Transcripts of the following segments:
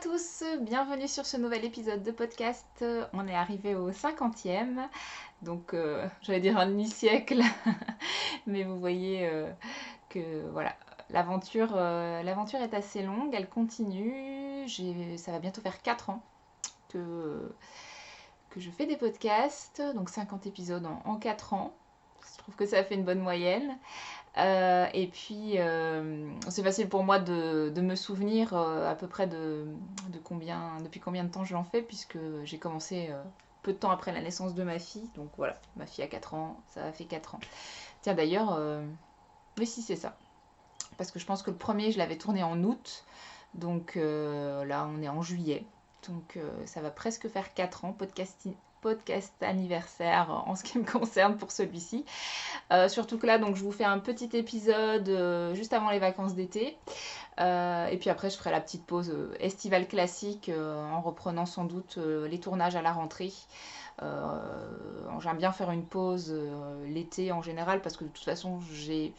tous, bienvenue sur ce nouvel épisode de podcast. On est arrivé au 50e, donc j'allais dire un demi-siècle, mais vous voyez que voilà, l'aventure est assez longue, elle continue. Ça va bientôt faire 4 ans que je fais des podcasts, donc 50 épisodes en 4 ans. Je trouve que ça fait une bonne moyenne. Et puis, c'est facile pour moi de me souvenir à peu près depuis combien de temps je l'en fais, puisque j'ai commencé peu de temps après la naissance de ma fille. Donc voilà, ma fille a 4 ans, ça a fait 4 ans. Tiens d'ailleurs, mais si c'est ça. Parce que je pense que le premier, je l'avais tourné en août. Donc là, on est en juillet. Donc ça va presque faire 4 ans, podcast anniversaire en ce qui me concerne pour celui-ci. Surtout que là, donc, je vous fais un petit épisode juste avant les vacances d'été. Et puis après, je ferai la petite pause estivale classique en reprenant sans doute les tournages à la rentrée. J'aime bien faire une pause l'été en général parce que de toute façon, j'ai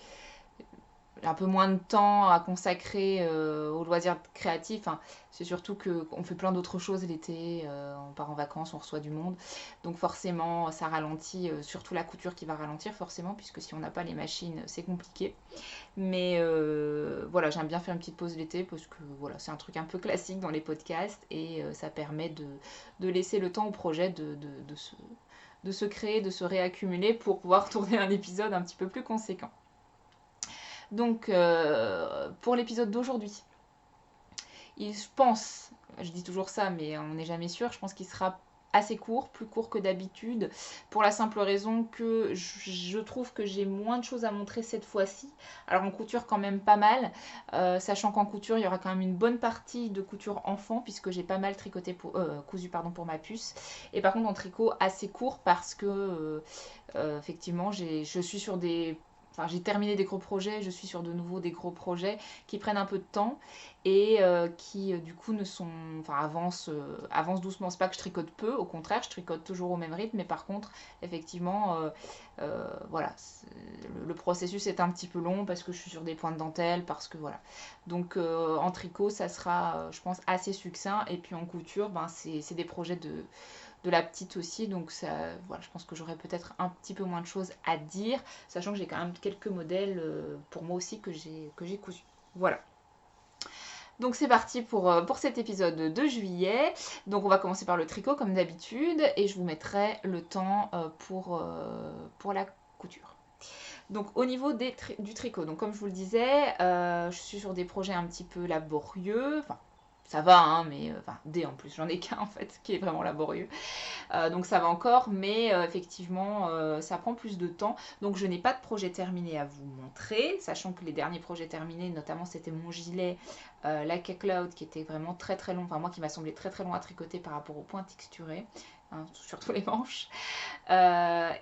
un peu moins de temps à consacrer aux loisirs créatifs. Enfin, c'est surtout qu'on fait plein d'autres choses l'été, on part en vacances, on reçoit du monde. Donc forcément, ça ralentit, surtout la couture qui va ralentir forcément, puisque si on n'a pas les machines, c'est compliqué. Mais voilà, j'aime bien faire une petite pause l'été, parce que voilà, c'est un truc un peu classique dans les podcasts, et ça permet de laisser le temps au projet de se créer, de se réaccumuler pour pouvoir tourner un épisode un petit peu plus conséquent. Donc, pour l'épisode d'aujourd'hui, je pense, je dis toujours ça, mais on n'est jamais sûr, je pense qu'il sera assez court, plus court que d'habitude, pour la simple raison que je trouve que j'ai moins de choses à montrer cette fois-ci. Alors en couture quand même pas mal, sachant qu'en couture il y aura quand même une bonne partie de couture enfant, puisque j'ai pas mal tricoté cousu pour ma puce. Et par contre en tricot assez court parce que effectivement je suis sur des... Enfin, j'ai terminé des gros projets, je suis sur de nouveau des gros projets qui prennent un peu de temps et qui du coup ne sont, enfin avancent doucement. C'est pas que je tricote peu, au contraire, je tricote toujours au même rythme, mais par contre, effectivement, voilà, le processus est un petit peu long parce que je suis sur des points de dentelle, parce que voilà. Donc en tricot, ça sera, je pense, assez succinct, et puis en couture, ben c'est des projets de la petite aussi, donc ça, voilà, je pense que j'aurai peut-être un petit peu moins de choses à dire, sachant que j'ai quand même quelques modèles pour moi aussi que j'ai cousu. Voilà. Donc c'est parti pour cet épisode de juillet. Donc on va commencer par le tricot comme d'habitude et je vous mettrai le temps pour la couture. Donc au niveau du tricot, donc comme je vous le disais, je suis sur des projets un petit peu laborieux, enfin ça va, hein, mais enfin D en plus, j'en ai qu'un en fait qui est vraiment laborieux. Donc ça va encore, mais effectivement, ça prend plus de temps. Donc je n'ai pas de projet terminé à vous montrer, sachant que les derniers projets terminés, notamment c'était mon gilet Like a Cloud, qui était vraiment très très long, enfin moi qui m'a semblé très très long à tricoter par rapport au point texturé. Hein, surtout les manches,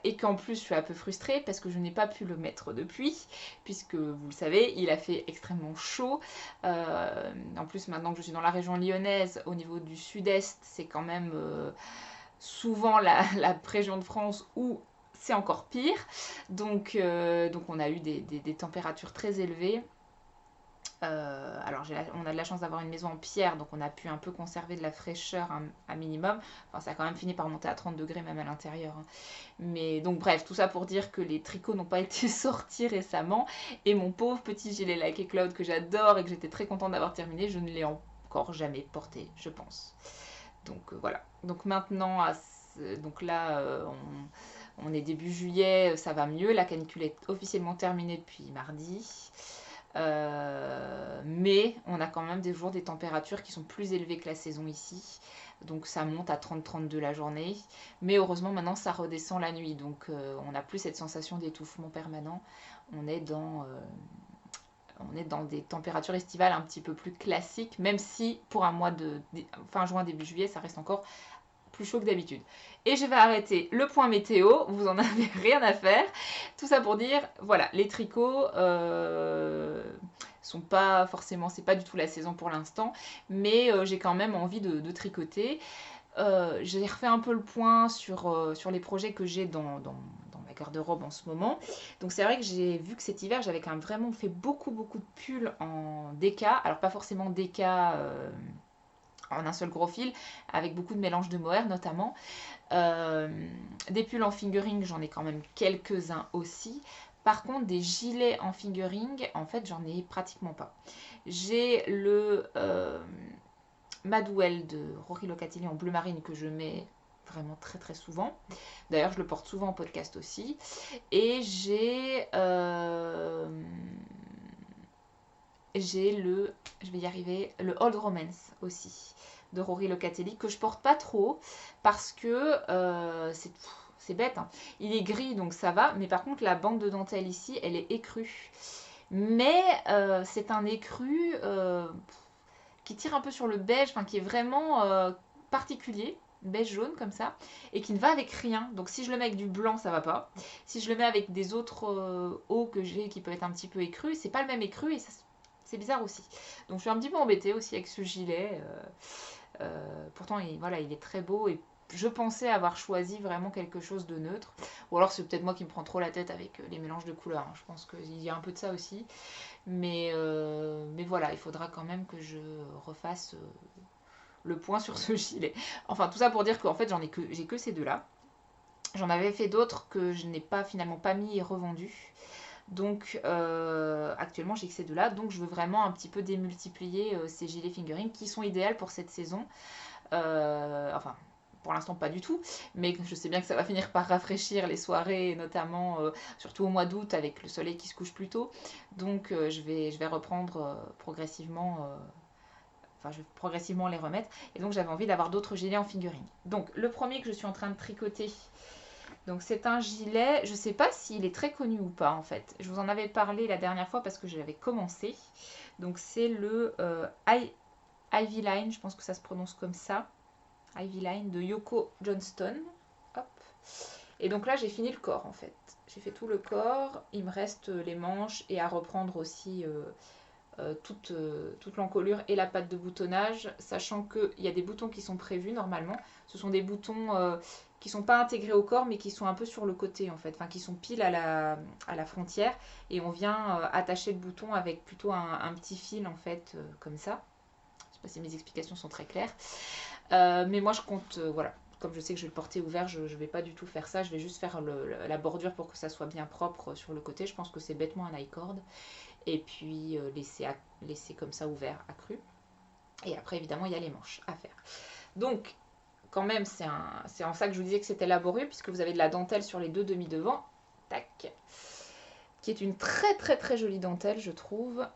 et qu'en plus je suis un peu frustrée parce que je n'ai pas pu le mettre depuis, puisque vous le savez, il a fait extrêmement chaud. En plus, maintenant que je suis dans la région lyonnaise, au niveau du sud-est, c'est quand même souvent la région de France où c'est encore pire. Donc on a eu des températures très élevées. Alors on a de la chance d'avoir une maison en pierre, donc on a pu un peu conserver de la fraîcheur un minimum. Enfin, ça a quand même fini par monter à 30 degrés même à l'intérieur, hein. Mais donc bref, tout ça pour dire que les tricots n'ont pas été sortis récemment. Et mon pauvre petit gilet Like a Cloud que j'adore et que j'étais très contente d'avoir terminé, je ne l'ai encore jamais porté, je pense. Donc voilà. Donc maintenant, donc là, on est début juillet, ça va mieux. La canicule est officiellement terminée depuis mardi. Mais on a quand même des jours des températures qui sont plus élevées que la saison ici. Donc ça monte à 30-32 la journée. Mais heureusement maintenant ça redescend la nuit. Donc on n'a plus cette sensation d'étouffement permanent. On est dans des températures estivales un petit peu plus classiques, même si pour un mois de fin juin, début juillet, ça reste encore plus chaud que d'habitude. Et je vais arrêter le point météo, vous en avez rien à faire. Tout ça pour dire, voilà, les tricots sont pas forcément, c'est pas du tout la saison pour l'instant, mais j'ai quand même envie de tricoter. J'ai refait un peu le point sur les projets que j'ai dans ma garde-robe en ce moment. Donc c'est vrai que j'ai vu que cet hiver, j'avais quand même vraiment fait beaucoup de pulls en DK. Alors pas forcément DK en un seul gros fil, avec beaucoup de mélange de mohair notamment. Des pulls en fingering, j'en ai quand même quelques-uns aussi. Par contre, des gilets en fingering, en fait, j'en ai pratiquement pas. J'ai le Madwell de Rory Locatelli en bleu marine que je mets vraiment très très souvent. D'ailleurs, je le porte souvent en podcast aussi. Et j'ai le, je vais y arriver, le Old Romance aussi de Rory Locatelli que je porte pas trop parce que c'est bête, hein. Il est gris donc ça va, mais par contre la bande de dentelle ici elle est écrue. Mais c'est un écru qui tire un peu sur le beige, enfin qui est vraiment particulier, beige jaune comme ça, et qui ne va avec rien. Donc si je le mets avec du blanc, ça va pas. Si je le mets avec des autres hauts que j'ai qui peuvent être un petit peu écrus, c'est pas le même écru et c'est bizarre aussi. Donc je suis un petit peu embêtée aussi avec ce gilet. Pourtant voilà, il est très beau et je pensais avoir choisi vraiment quelque chose de neutre. Ou alors c'est peut-être moi qui me prends trop la tête avec les mélanges de couleurs, hein. Je pense qu'il y a un peu de ça aussi. Mais voilà, il faudra quand même que je refasse le point sur ce gilet. Enfin, tout ça pour dire qu'en fait, j'ai que ces deux-là. J'en avais fait d'autres que je n'ai pas finalement pas mis et revendus. Donc actuellement, j'ai que ces deux-là. Donc je veux vraiment un petit peu démultiplier ces gilets fingering qui sont idéales pour cette saison. Enfin, pour l'instant pas du tout, mais je sais bien que ça va finir par rafraîchir les soirées, notamment surtout au mois d'août avec le soleil qui se couche plus tôt. Donc je vais reprendre progressivement, enfin je vais progressivement les remettre. Et donc j'avais envie d'avoir d'autres gilets en fingering. Donc le premier que je suis en train de tricoter, donc c'est un gilet, je sais pas s'il est très connu ou pas en fait. Je vous en avais parlé la dernière fois parce que j'avais commencé. Donc c'est le Ivy Line, je pense que ça se prononce comme ça. Ivy Line de Yoko Johnston. Hop. Et donc là, j'ai fini le corps en fait. J'ai fait tout le corps. Il me reste les manches et à reprendre aussi toute l'encolure et la patte de boutonnage, sachant qu'il y a des boutons qui sont prévus normalement. Ce sont des boutons qui ne sont pas intégrés au corps, mais qui sont un peu sur le côté en fait, enfin qui sont pile à la frontière. Et on vient attacher le bouton avec plutôt un petit fil en fait, comme ça. Je ne sais pas si mes explications sont très claires. Mais moi je compte, voilà, comme je sais que je vais le porter ouvert, je ne vais pas du tout faire ça. Je vais juste faire la bordure pour que ça soit bien propre sur le côté. Je pense que c'est bêtement un I-cord. Et puis laisser comme ça ouvert, accru. Et après évidemment il y a les manches à faire. Donc quand même c'est en ça que je vous disais que c'était laborieux, puisque vous avez de la dentelle sur les deux demi-devants. Tac. Qui est une très très très jolie dentelle je trouve.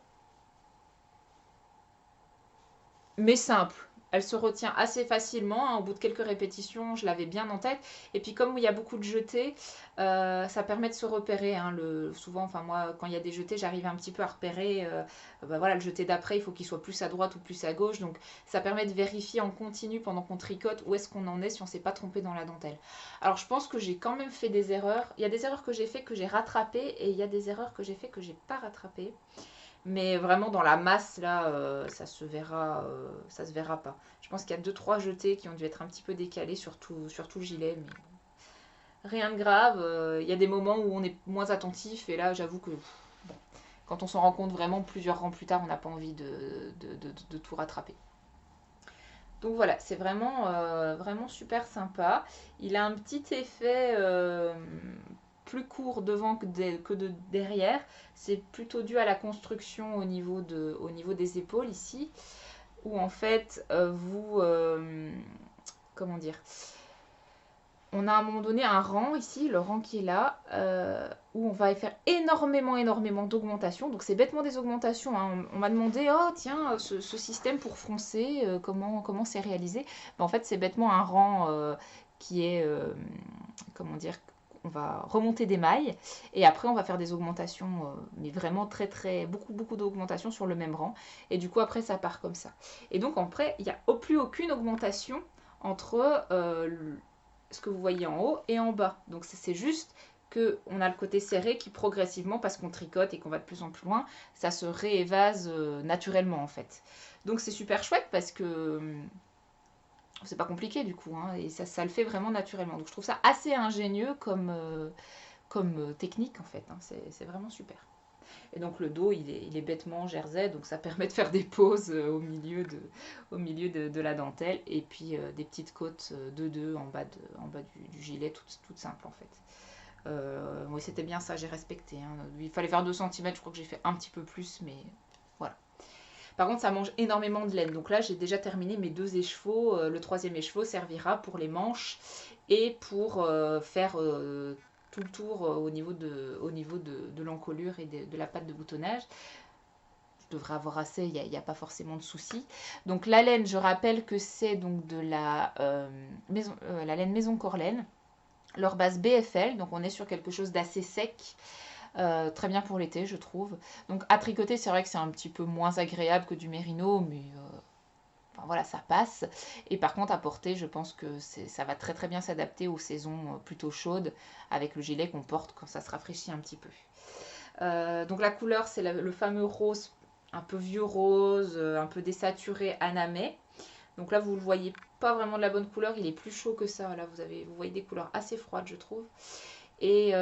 Mais simple. Elle se retient assez facilement, hein. Au bout de quelques répétitions, je l'avais bien en tête. Et puis comme il y a beaucoup de jetés, ça permet de se repérer, hein. Souvent, enfin moi, quand il y a des jetés, j'arrive un petit peu à repérer. Voilà, le jeté d'après, il faut qu'il soit plus à droite ou plus à gauche. Donc ça permet de vérifier en continu pendant qu'on tricote où est-ce qu'on en est si on ne s'est pas trompé dans la dentelle. Alors je pense que j'ai quand même fait des erreurs. Il y a des erreurs que j'ai fait que j'ai rattrapées et il y a des erreurs que j'ai fait que j'ai pas rattrapées. Mais vraiment dans la masse là, ça se verra pas. Je pense qu'il y a 2-3 jetés qui ont dû être un petit peu décalés sur tout le gilet, mais rien de grave. Il y a des moments où on est moins attentif et là j'avoue que bon, quand on s'en rend compte vraiment plusieurs rangs plus tard, on n'a pas envie de tout rattraper. Donc voilà, c'est vraiment super sympa. Il a un petit effet plus court devant que de derrière. C'est plutôt dû à la construction au niveau des épaules ici, où en fait comment dire, on a à un moment donné un rang ici, le rang qui est là, où on va faire énormément d'augmentations. Donc c'est bêtement des augmentations, hein. On m'a demandé, oh tiens, ce système pour froncer, comment c'est réalisé. Ben, en fait c'est bêtement un rang qui est, comment dire, on va remonter des mailles et après on va faire des augmentations, mais vraiment très beaucoup d'augmentations sur le même rang. Et du coup après ça part comme ça. Et donc après il n'y a plus aucune augmentation entre ce que vous voyez en haut et en bas. Donc c'est juste que on a le côté serré qui progressivement, parce qu'on tricote et qu'on va de plus en plus loin, ça se réévase naturellement en fait. Donc c'est super chouette parce que c'est pas compliqué du coup, hein, et ça le fait vraiment naturellement. Donc je trouve ça assez ingénieux comme technique en fait, hein. C'est vraiment super. Et donc le dos, il est bêtement jersey, donc ça permet de faire des pauses au milieu de la dentelle. Et puis des petites côtes de 2 en bas du gilet, toutes simples en fait. Oui, c'était bien ça, j'ai respecté, hein. Il fallait faire 2 centimètres, je crois que j'ai fait un petit peu plus, mais voilà. Par contre, ça mange énormément de laine. Donc là, j'ai déjà terminé mes 2 écheveaux. Le troisième écheveau servira pour les manches et pour faire tout le tour au niveau de l'encolure et de la patte de boutonnage. Je devrais avoir assez, il n'y a pas forcément de souci. Donc la laine, je rappelle que c'est donc de la laine Maison Corlaine. Leur base BFL, donc on est sur quelque chose d'assez sec. Très bien pour l'été, je trouve. Donc à tricoter, c'est vrai que c'est un petit peu moins agréable que du mérino, mais enfin, voilà, ça passe. Et par contre, à porter, je pense que ça va très très bien s'adapter aux saisons plutôt chaudes, avec le gilet qu'on porte quand ça se rafraîchit un petit peu. Donc la couleur, c'est le fameux rose, un peu vieux rose, un peu désaturé anamé. Donc là, vous le voyez pas vraiment de la bonne couleur, il est plus chaud que ça. Là, vous voyez des couleurs assez froides, je trouve. Et,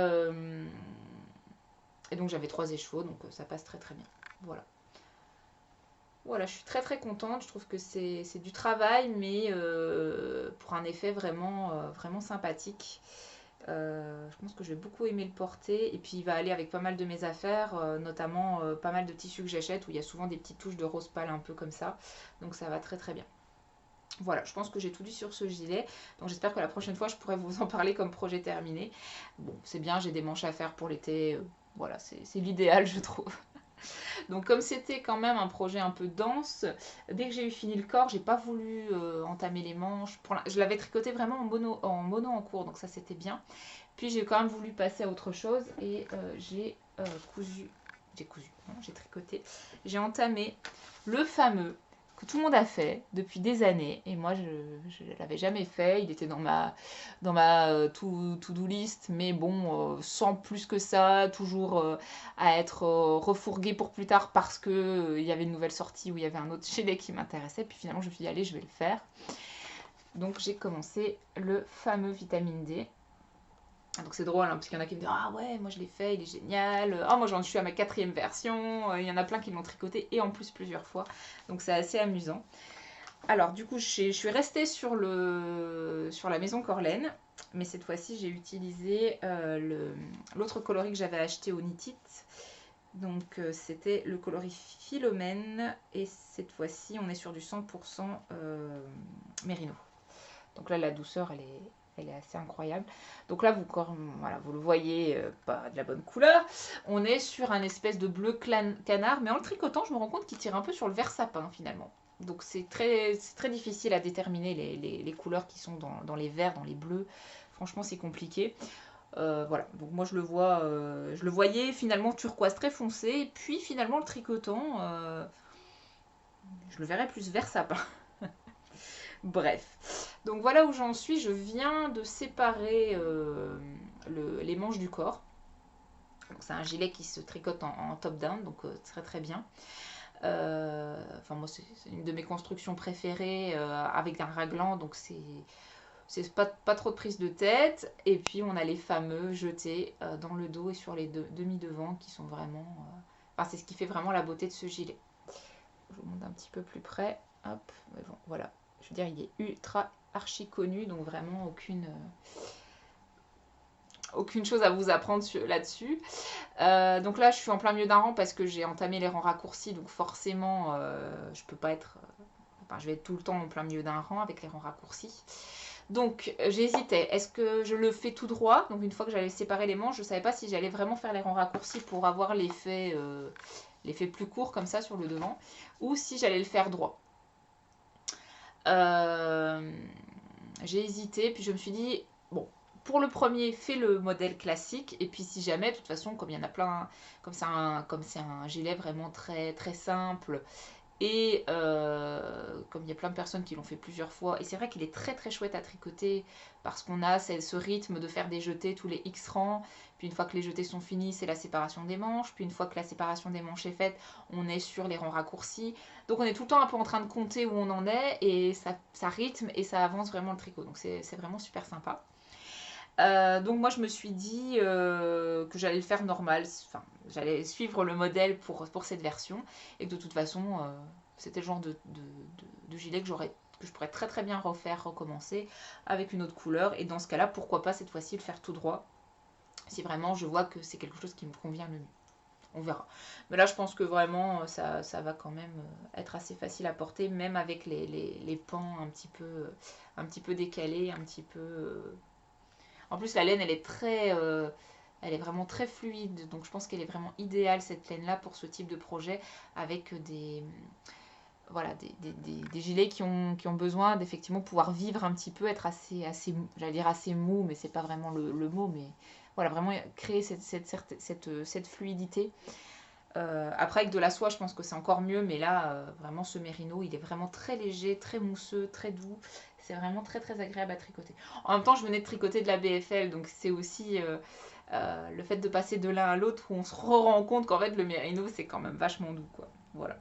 et donc j'avais 3 écheveaux, donc ça passe très très bien. Voilà. Voilà, je suis très très contente. Je trouve que c'est du travail, mais pour un effet vraiment sympathique. Je pense que je vais beaucoup aimer le porter. Et puis il va aller avec pas mal de mes affaires, notamment pas mal de tissus que j'achète où il y a souvent des petites touches de rose pâle un peu comme ça. Donc ça va très très bien. Voilà, je pense que j'ai tout dit sur ce gilet. Donc j'espère que la prochaine fois, je pourrai vous en parler comme projet terminé. Bon, c'est bien, j'ai des manches à faire pour l'été. Voilà, c'est l'idéal, je trouve. Donc comme c'était quand même un projet un peu dense, dès que j'ai eu fini le corps, j'ai pas voulu entamer les manches. Je l'avais tricoté vraiment en mono en cours, donc ça c'était bien. Puis j'ai quand même voulu passer à autre chose et j'ai tricoté, j'ai entamé le fameux que tout le monde a fait depuis des années et moi je ne l'avais jamais fait. Il était dans ma to-do list, mais bon, sans plus que ça, toujours à être refourgué pour plus tard parce que il y avait une nouvelle sortie où il y avait un autre gilet qui m'intéressait. Puis finalement je me suis dit allez, je vais le faire. Donc j'ai commencé le fameux vitamine D. Donc c'est drôle, hein, parce qu'il y en a qui me disent ah ouais, moi je l'ai fait, il est génial. Ah, moi j'en suis à ma 4e version. Il y en a plein qui l'ont tricoté et en plus plusieurs fois. Donc c'est assez amusant. Alors du coup, je suis restée sur la Maison Corlaine. Mais cette fois-ci, j'ai utilisé l'autre coloris que j'avais acheté au Knit It. Donc c'était le coloris Philomène. Et cette fois-ci, on est sur du 100% mérino. Donc là, la douceur, elle est assez incroyable. Donc là, voilà, vous le voyez, pas de la bonne couleur. On est sur un espèce de bleu canard, mais en le tricotant, je me rends compte qu'il tire un peu sur le vert sapin finalement. Donc c'est très difficile à déterminer les couleurs qui sont dans les verts, dans les bleus. Franchement, c'est compliqué. Voilà, donc moi je le voyais finalement turquoise très foncé, et puis finalement le tricotant, je le verrais plus vert sapin. Bref, donc voilà où j'en suis. Je viens de séparer les manches du corps. C'est un gilet qui se tricote en top-down, donc très très bien. Enfin moi c'est une de mes constructions préférées avec un raglan, donc c'est pas trop de prise de tête. Et puis on a les fameux jetés dans le dos et sur les demi-devants qui sont vraiment... Enfin c'est ce qui fait vraiment la beauté de ce gilet. Je vous montre un petit peu plus près. Hop, mais bon, voilà. Je veux dire, il est ultra archi connu, donc vraiment aucune chose à vous apprendre là-dessus. Donc là, je suis en plein milieu d'un rang parce que j'ai entamé les rangs raccourcis, donc forcément, je peux pas être... Enfin, je vais être tout le temps en plein milieu d'un rang avec les rangs raccourcis. Donc j'hésitais, est-ce que je le fais tout droit? Donc une fois que j'allais séparer les manches, je ne savais pas si j'allais vraiment faire les rangs raccourcis pour avoir l'effet plus court comme ça sur le devant, ou si j'allais le faire droit. J'ai hésité, puis je me suis dit, bon, pour le premier, fais le modèle classique, et puis si jamais, de toute façon, comme il y en a plein, comme c'est un gilet vraiment très, très simple, et comme il y a plein de personnes qui l'ont fait plusieurs fois, et c'est vrai qu'il est très très chouette à tricoter, parce qu'on a ce rythme de faire des jetés tous les X rangs, puis une fois que les jetés sont finis, c'est la séparation des manches, puis une fois que la séparation des manches est faite, on est sur les rangs raccourcis. Donc on est tout le temps un peu en train de compter où on en est, et ça rythme et ça avance vraiment le tricot. Donc c'est vraiment super sympa. Donc moi je me suis dit que j'allais le faire normal, enfin j'allais suivre le modèle pour cette version et que de toute façon c'était le genre de gilet que je pourrais très très bien refaire, recommencer avec une autre couleur et dans ce cas-là pourquoi pas cette fois-ci le faire tout droit si vraiment je vois que c'est quelque chose qui me convient le mieux. On verra. Mais là je pense que vraiment ça va quand même être assez facile à porter même avec les pans un petit peu décalés, un petit peu en plus, la laine, elle est vraiment très fluide. Donc, je pense qu'elle est vraiment idéale, cette laine-là, pour ce type de projet, avec voilà, des gilets qui ont besoin d'effectivement pouvoir vivre un petit peu, être j'allais dire assez mou, mais c'est pas vraiment le mot, mais voilà, vraiment créer cette fluidité. Après, avec de la soie, je pense que c'est encore mieux, mais là, vraiment, ce mérino, il est vraiment très léger, très mousseux, très doux. C'est vraiment très très agréable à tricoter. En même temps, je venais de tricoter de la BFL, donc c'est aussi le fait de passer de l'un à l'autre où on se rend compte qu'en fait, le mérino, c'est quand même vachement doux, quoi. Voilà.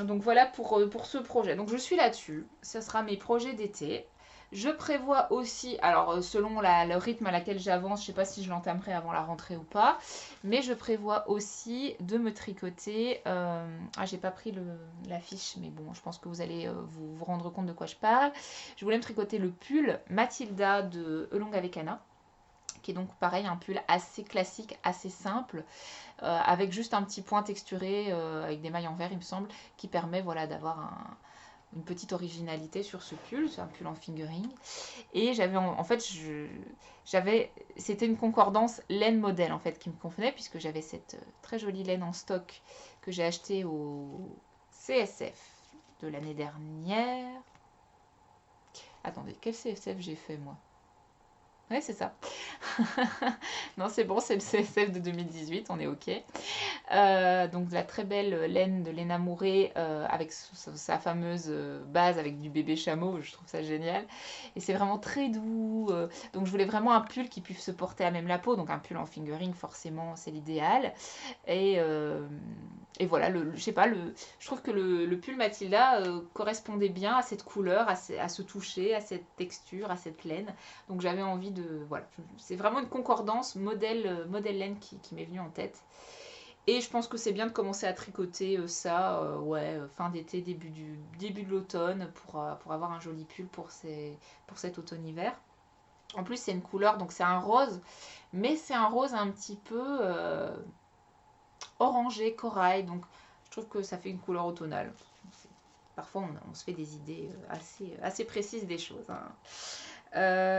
Donc voilà pour ce projet. Donc je suis là-dessus. Ce sera mes projets d'été. Je prévois aussi, alors selon le rythme à laquelle j'avance, je ne sais pas si je l'entamerai avant la rentrée ou pas, mais je prévois aussi de me tricoter. J'ai pas pris la fiche, mais bon, je pense que vous allez vous rendre compte de quoi je parle. Je voulais me tricoter le pull Mathilda de Elong avec Anna, qui est donc pareil, un pull assez classique, assez simple, avec juste un petit point texturé, avec des mailles en vert, il me semble, qui permet voilà, d'avoir une petite originalité sur ce pull. C'est un pull en fingering. Et j'avais en fait, c'était une concordance laine modèle en fait qui me convenait, puisque j'avais cette très jolie laine en stock que j'ai achetée au CSF de l'année dernière. Attendez, quel CSF j'ai fait moi? Ouais, c'est ça. Non, c'est bon, c'est le CSF de 2018, on est OK. Donc de la très belle laine de Léna Mouret avec sa fameuse base avec du bébé chameau, je trouve ça génial. Et c'est vraiment très doux. Donc je voulais vraiment un pull qui puisse se porter à même la peau, donc un pull en fingering forcément c'est l'idéal. Et, euh, et voilà, je sais pas, je trouve que le pull Mathilda correspondait bien à cette couleur, à ce toucher, à cette texture, à cette laine. Donc j'avais envie de... Voilà, c'est vraiment une concordance modèle laine qui m'est venue en tête. Et je pense que c'est bien de commencer à tricoter ça, ouais, fin d'été, début de l'automne, pour avoir un joli pull pour cet automne-hiver. En plus, c'est une couleur, donc c'est un rose, mais c'est un rose un petit peu orangé, corail, donc je trouve que ça fait une couleur automnale. Parfois, on se fait des idées assez précises des choses, hein.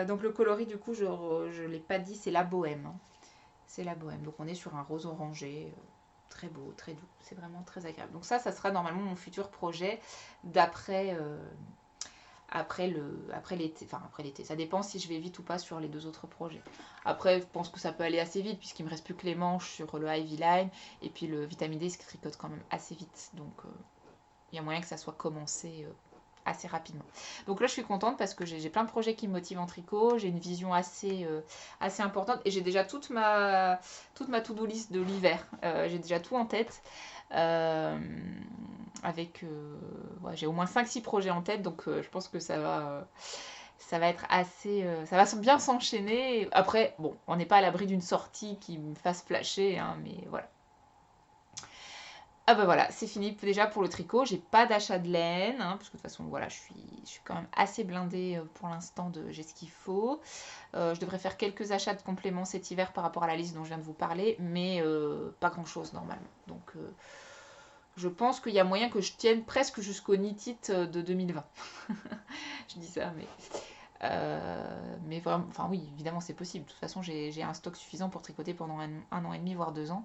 Donc le coloris, du coup, je ne l'ai pas dit, c'est la bohème, hein. C'est la bohème. Donc on est sur un rose orangé, très beau, très doux. C'est vraiment très agréable. Donc ça sera normalement mon futur projet d'après après l'été. Enfin, après l'été. Ça dépend si je vais vite ou pas sur les deux autres projets. Après, je pense que ça peut aller assez vite puisqu'il me reste plus que les manches sur le Ivy Line. Et puis le Vitamine D, il se tricote quand même assez vite. Donc il y a moyen que ça soit commencé assez rapidement. Donc là, je suis contente parce que j'ai plein de projets qui me motivent en tricot. J'ai une vision assez importante et j'ai déjà toute ma to-do list de l'hiver. J'ai déjà tout en tête. Ouais, j'ai au moins 5-6 projets en tête, donc je pense que ça va être ça va bien s'enchaîner. Après, bon, on n'est pas à l'abri d'une sortie qui me fasse flasher, hein, mais voilà. Ah bah voilà, c'est fini déjà pour le tricot. J'ai pas d'achat de laine, hein, parce que de toute façon, voilà, je suis quand même assez blindée pour l'instant. J'ai ce qu'il faut. Je devrais faire quelques achats de compléments cet hiver par rapport à la liste dont je viens de vous parler, mais pas grand-chose normalement. Donc je pense qu'il y a moyen que je tienne presque jusqu'au Knit It de 2020. Je dis ça, mais vraiment, enfin oui, évidemment c'est possible. De toute façon, j'ai un stock suffisant pour tricoter pendant un an et demi, voire 2 ans.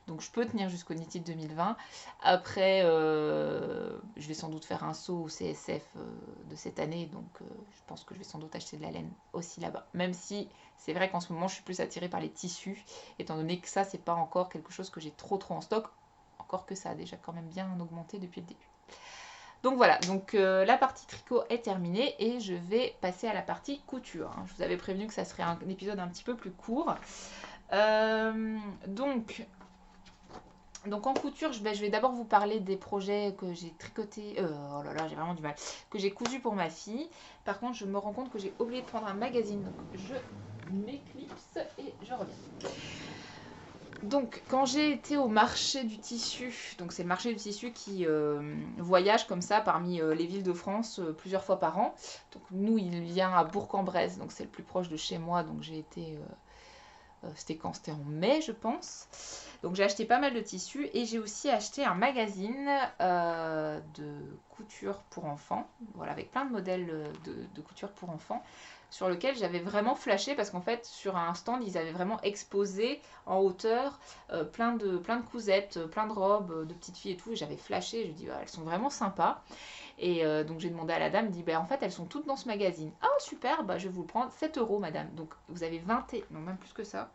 Donc je peux tenir jusqu'au Knit It 2020. Après, je vais sans doute faire un saut au CSF de cette année. Donc je pense que je vais sans doute acheter de la laine aussi là-bas. Même si c'est vrai qu'en ce moment, je suis plus attirée par les tissus, étant donné que ça, c'est pas encore quelque chose que j'ai trop en stock. Encore que ça a déjà quand même bien augmenté depuis le début. Donc voilà, donc la partie tricot est terminée et je vais passer à la partie couture. Je vous avais prévenu que ça serait un épisode un petit peu plus court. Donc Donc en couture, je vais d'abord vous parler des projets que j'ai tricotés. Oh là là, j'ai vraiment du mal. Que j'ai cousu pour ma fille. Par contre, je me rends compte que j'ai oublié de prendre un magazine. Donc je m'éclipse et je reviens. Donc, quand j'ai été au marché du tissu, donc c'est le marché du tissu qui voyage comme ça parmi les villes de France plusieurs fois par an. Donc, nous, il vient à Bourg-en-Bresse, donc c'est le plus proche de chez moi. Donc, j'ai été. C'était quand? C'était en mai, je pense. Donc, j'ai acheté pas mal de tissus et j'ai aussi acheté un magazine de couture pour enfants. Voilà, avec plein de modèles de couture pour enfants sur lequel j'avais vraiment flashé parce qu'en fait sur un stand ils avaient vraiment exposé en hauteur plein de cousettes, plein de robes de petites filles et tout et j'avais flashé, je dis ah, elles sont vraiment sympas et donc j'ai demandé à la dame, dit bah, en fait elles sont toutes dans ce magazine. Ah super, bah, je vais vous le prendre 7 € madame. Donc vous avez 20 et... non même plus que ça,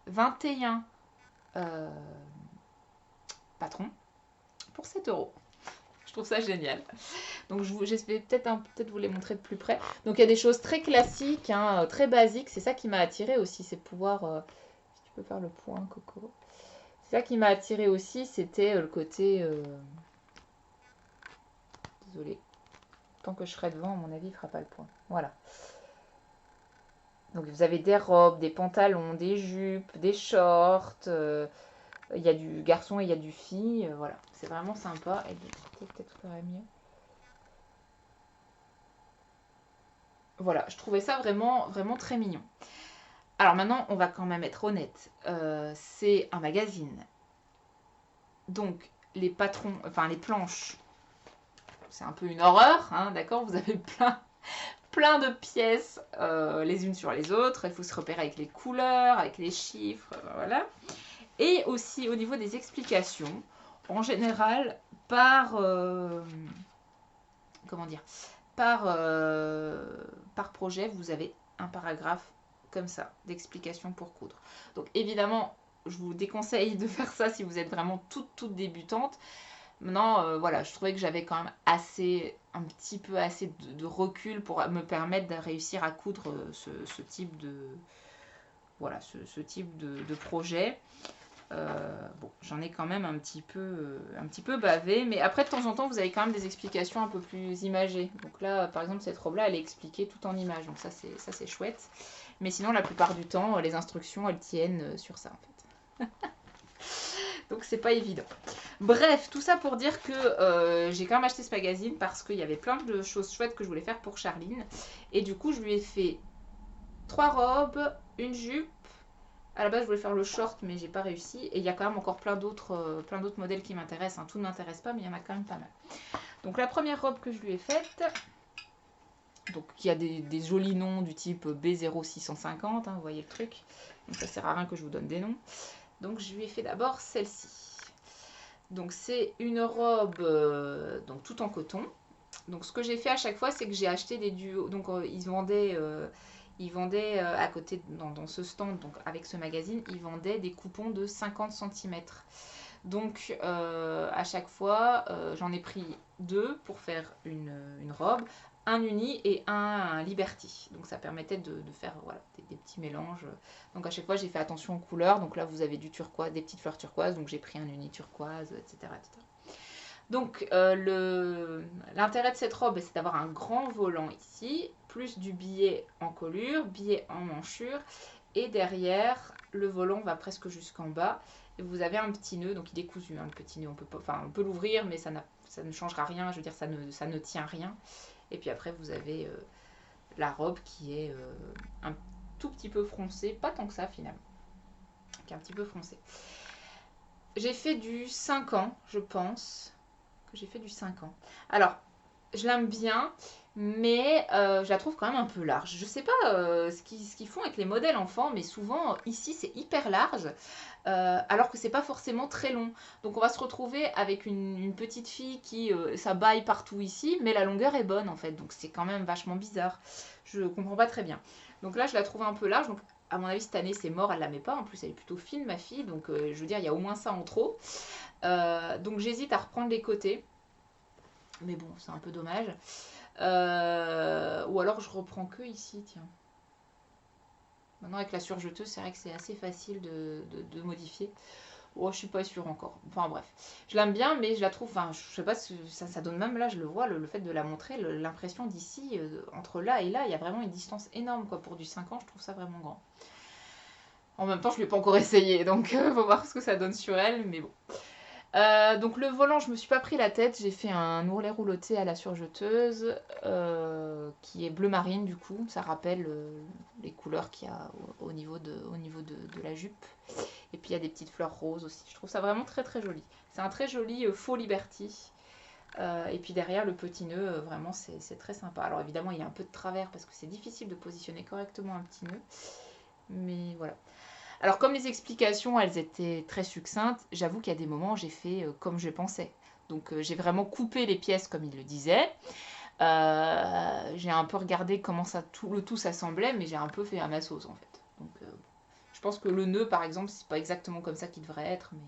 21 euh, patrons pour 7 €. Je trouve ça génial. Donc je vais peut-être vous les montrer de plus près. Donc il y a des choses très classiques, hein, très basiques. C'est ça qui m'a attiré aussi, c'est pouvoir... si tu peux faire le point, Coco. C'est ça qui m'a attiré aussi, c'était le côté... désolée. Tant que je serai devant, à mon avis, il ne fera pas le point. Voilà. Donc vous avez des robes, des pantalons, des jupes, des shorts. Il y a du garçon et il y a du fille. Voilà, c'est vraiment sympa. Et peut-être ferait mieux. Voilà, je trouvais ça vraiment, vraiment très mignon. Alors maintenant, on va quand même être honnête. C'est un magazine. Donc, les patrons, enfin les planches, c'est un peu une horreur, hein, d'accord? Vous avez plein de pièces les unes sur les autres. Il faut se repérer avec les couleurs, avec les chiffres, voilà. Et aussi au niveau des explications, en général, comment dire, par projet, vous avez un paragraphe comme ça d'explication pour coudre. Donc évidemment, je vous déconseille de faire ça si vous êtes vraiment toute débutante. Maintenant, voilà, je trouvais que j'avais quand même un petit peu assez de recul pour me permettre de réussir à coudre ce type voilà, ce type de projet. Bon, j'en ai quand même un petit peu bavé, mais après de temps en temps, vous avez quand même des explications un peu plus imagées. Donc là, par exemple, cette robe-là, elle est expliquée tout en images, donc ça c'est chouette. Mais sinon, la plupart du temps, les instructions, elles tiennent sur ça en fait. Donc c'est pas évident. Bref, tout ça pour dire que j'ai quand même acheté ce magazine parce qu'il y avait plein de choses chouettes que je voulais faire pour Charline. Et du coup, je lui ai fait 3 robes, une jupe. À la base, je voulais faire le short, mais j'ai pas réussi. Et il y a quand même encore plein d'autres modèles qui m'intéressent, hein. Tout ne m'intéresse pas, mais il y en a quand même pas mal. Donc la première robe que je lui ai faite, donc il y a des jolis noms du type B0650, hein, vous voyez le truc. Donc ça sert à rien que je vous donne des noms. Donc je lui ai fait d'abord celle-ci. Donc c'est une robe donc tout en coton. Donc ce que j'ai fait à chaque fois, c'est que j'ai acheté des duos. Donc ils vendaient à côté, dans ce stand, donc avec ce magazine, ils vendaient des coupons de 50 cm. Donc à chaque fois, j'en ai pris 2 pour faire une robe, un uni et un liberty. Donc ça permettait de faire voilà, des petits mélanges. Donc à chaque fois, j'ai fait attention aux couleurs. Donc là, vous avez du turquoise, des petites fleurs turquoises. Donc j'ai pris un uni turquoise, etc. etc. Donc l'intérêt de cette robe, c'est d'avoir un grand volant ici, plus du billet en colure, billet en manchure, et derrière, le volant va presque jusqu'en bas. Et vous avez un petit nœud, donc il est cousu, hein, le petit nœud, on peut l'ouvrir, mais ça ne changera rien, je veux dire, ça ne tient rien. Et puis après, vous avez la robe qui est un tout petit peu froncée, pas tant que ça finalement, qui est un petit peu froncée. J'ai fait du 5 ans, je pense. J'ai fait du 5 ans. Alors, je l'aime bien, mais je la trouve quand même un peu large. Je sais pas ce qu'ils font avec les modèles enfants, mais souvent ici c'est hyper large, alors que c'est pas forcément très long. Donc on va se retrouver avec une petite fille qui ça baille partout ici, mais la longueur est bonne en fait. Donc c'est quand même vachement bizarre. Je comprends pas très bien. Donc là je la trouve un peu large. Donc à mon avis cette année c'est mort, elle la met pas. En plus elle est plutôt fine ma fille, donc je veux dire il y a au moins ça en trop. Donc j'hésite à reprendre les côtés. Mais bon, c'est un peu dommage. Ou alors je reprends que ici, tiens. Maintenant avec la surjeteuse, c'est vrai que c'est assez facile de modifier. Oh, je suis pas sûre encore. Enfin bref, je l'aime bien, mais je la trouve, enfin, je sais pas, ça donne même là, je le vois, le fait de la montrer, l'impression d'ici, entre là et là, il y a vraiment une distance énorme, quoi. Pour du 5 ans, je trouve ça vraiment grand. En même temps, je ne l'ai pas encore essayé, donc faut voir ce que ça donne sur elle, mais bon. Donc le volant, je me suis pas pris la tête, j'ai fait un ourlet rouloté à la surjeteuse, qui est bleu marine du coup, ça rappelle les couleurs qu'il y a au niveau de la jupe. Et puis il y a des petites fleurs roses aussi, je trouve ça vraiment très très joli. C'est un très joli faux Liberty. Et puis derrière le petit nœud, vraiment c'est très sympa. Alors évidemment il y a un peu de travers parce que c'est difficile de positionner correctement un petit nœud, mais voilà. Alors comme les explications, elles étaient très succinctes, j'avoue qu'il y a des moments, j'ai fait comme je pensais. Donc j'ai vraiment coupé les pièces comme il le disait. J'ai un peu regardé comment le tout s'assemblait, mais j'ai un peu fait à ma sauce en fait. Donc je pense que le nœud, par exemple, c'est pas exactement comme ça qu'il devrait être, mais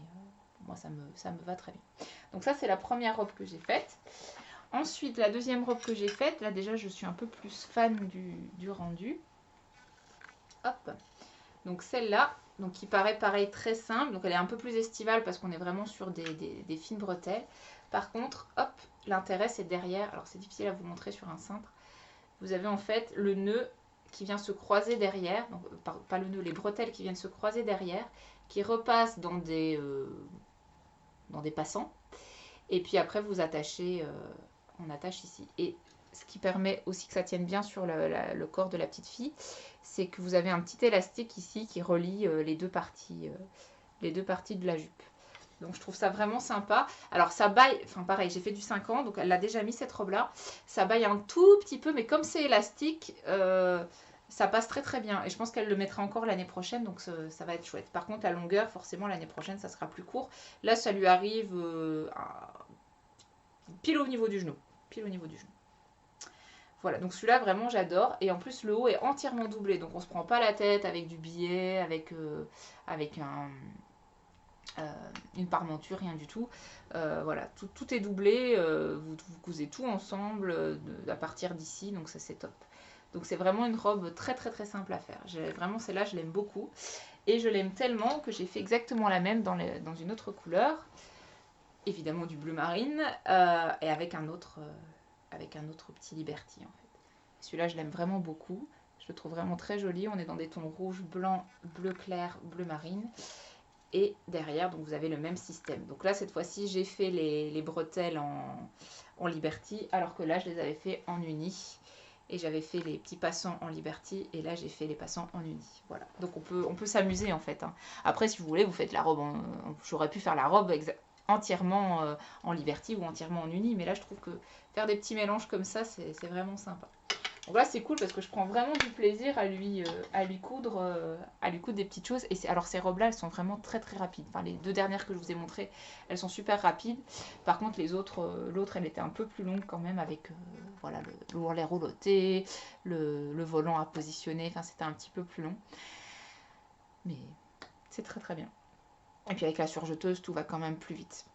moi ça me va très bien. Donc ça, c'est la première robe que j'ai faite. Ensuite, la deuxième robe que j'ai faite, là déjà, je suis un peu plus fan du rendu. Hop. Donc celle-là, donc qui paraît pareil très simple, donc elle est un peu plus estivale parce qu'on est vraiment sur des fines bretelles. Par contre, hop, l'intérêt c'est derrière, alors c'est difficile à vous montrer sur un cintre, vous avez en fait le nœud qui vient se croiser derrière, donc pas le nœud, les bretelles qui viennent se croiser derrière, qui repassent dans des passants, et puis après vous attachez, on attache ici. Et ce qui permet aussi que ça tienne bien sur le corps de la petite fille, c'est que vous avez un petit élastique ici qui relie les deux parties de la jupe. Donc je trouve ça vraiment sympa. Alors ça baille, enfin pareil, j'ai fait du 5 ans, donc elle l'a déjà mis cette robe-là. Ça baille un tout petit peu, mais comme c'est élastique, ça passe très très bien. Et je pense qu'elle le mettra encore l'année prochaine, donc ça va être chouette. Par contre, la longueur, forcément, l'année prochaine, ça sera plus court. Là, ça lui arrive pile au niveau du genou. Pile au niveau du genou. Voilà, donc celui-là vraiment j'adore. Et en plus le haut est entièrement doublé, donc on se prend pas la tête avec du billet, avec une parmenture, rien du tout. Voilà, tout est doublé, vous cousez tout ensemble à partir d'ici, donc ça c'est top. Donc c'est vraiment une robe très très très simple à faire. Vraiment celle-là je l'aime beaucoup. Et je l'aime tellement que j'ai fait exactement la même dans une autre couleur. Évidemment du bleu marine, et avec un autre petit Liberty en fait. Celui-là, je l'aime vraiment beaucoup. Je le trouve vraiment très joli. On est dans des tons rouge, blanc, bleu clair, bleu marine. Et derrière, donc vous avez le même système. Donc là, cette fois-ci, j'ai fait les bretelles en Liberty, alors que là, je les avais fait en uni. Et j'avais fait les petits passants en Liberty, et là, j'ai fait les passants en uni. Voilà. Donc on peut s'amuser en fait. Hein. Après, si vous voulez, vous faites la robe. J'aurais pu faire la robe entièrement en Liberty ou entièrement en uni, mais là, je trouve que faire des petits mélanges comme ça, c'est vraiment sympa. Donc là c'est cool parce que je prends vraiment du plaisir à lui coudre des petites choses. Et alors ces robes là elles sont vraiment très très rapides. Enfin les deux dernières que je vous ai montrées elles sont super rapides. Par contre les autres, l'autre elle était un peu plus longue quand même avec voilà, le ourlet rouloté, le volant à positionner. Enfin c'était un petit peu plus long. Mais c'est très très bien. Et puis avec la surjeteuse tout va quand même plus vite.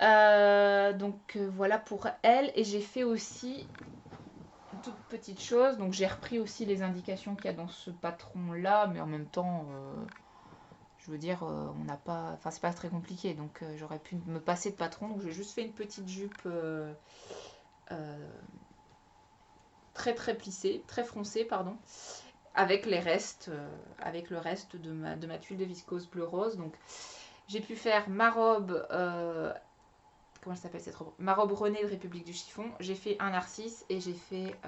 Donc voilà pour elle. Et j'ai fait aussi toute petite chose, donc j'ai repris aussi les indications qu'il y a dans ce patron là, mais en même temps je veux dire on n'a pas, enfin c'est pas très compliqué, donc j'aurais pu me passer de patron, donc j'ai juste fait une petite jupe très très plissée, très froncée pardon, avec les restes, avec le reste de ma tuile de viscose bleu rose. Donc j'ai pu faire ma robe comment elle s'appelle cette robe, ma robe Renée de République du Chiffon. J'ai fait un narcisse et j'ai fait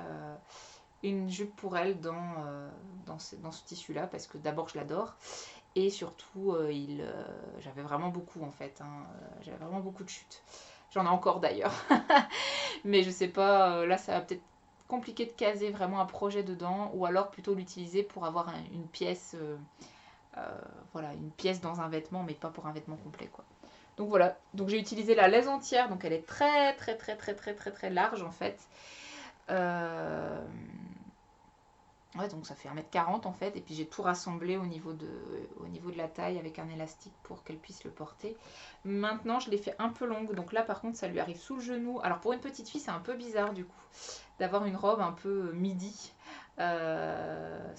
une jupe pour elle dans ce tissu là, parce que d'abord je l'adore et surtout j'avais vraiment beaucoup en fait, hein, j'avais vraiment beaucoup de chutes, j'en ai encore d'ailleurs mais je sais pas, là ça va peut-être compliqué de caser vraiment un projet dedans, ou alors plutôt l'utiliser pour avoir une pièce voilà, une pièce dans un vêtement, mais pas pour un vêtement complet quoi. Donc voilà, donc j'ai utilisé la laisse entière, donc elle est très très très très très très très large en fait. Ouais, donc ça fait 1m40 en fait, et puis j'ai tout rassemblé au niveau de la taille avec un élastique pour qu'elle puisse le porter. Maintenant je l'ai fait un peu longue, donc là par contre ça lui arrive sous le genou. Alors pour une petite fille c'est un peu bizarre du coup, d'avoir une robe un peu midi. C'est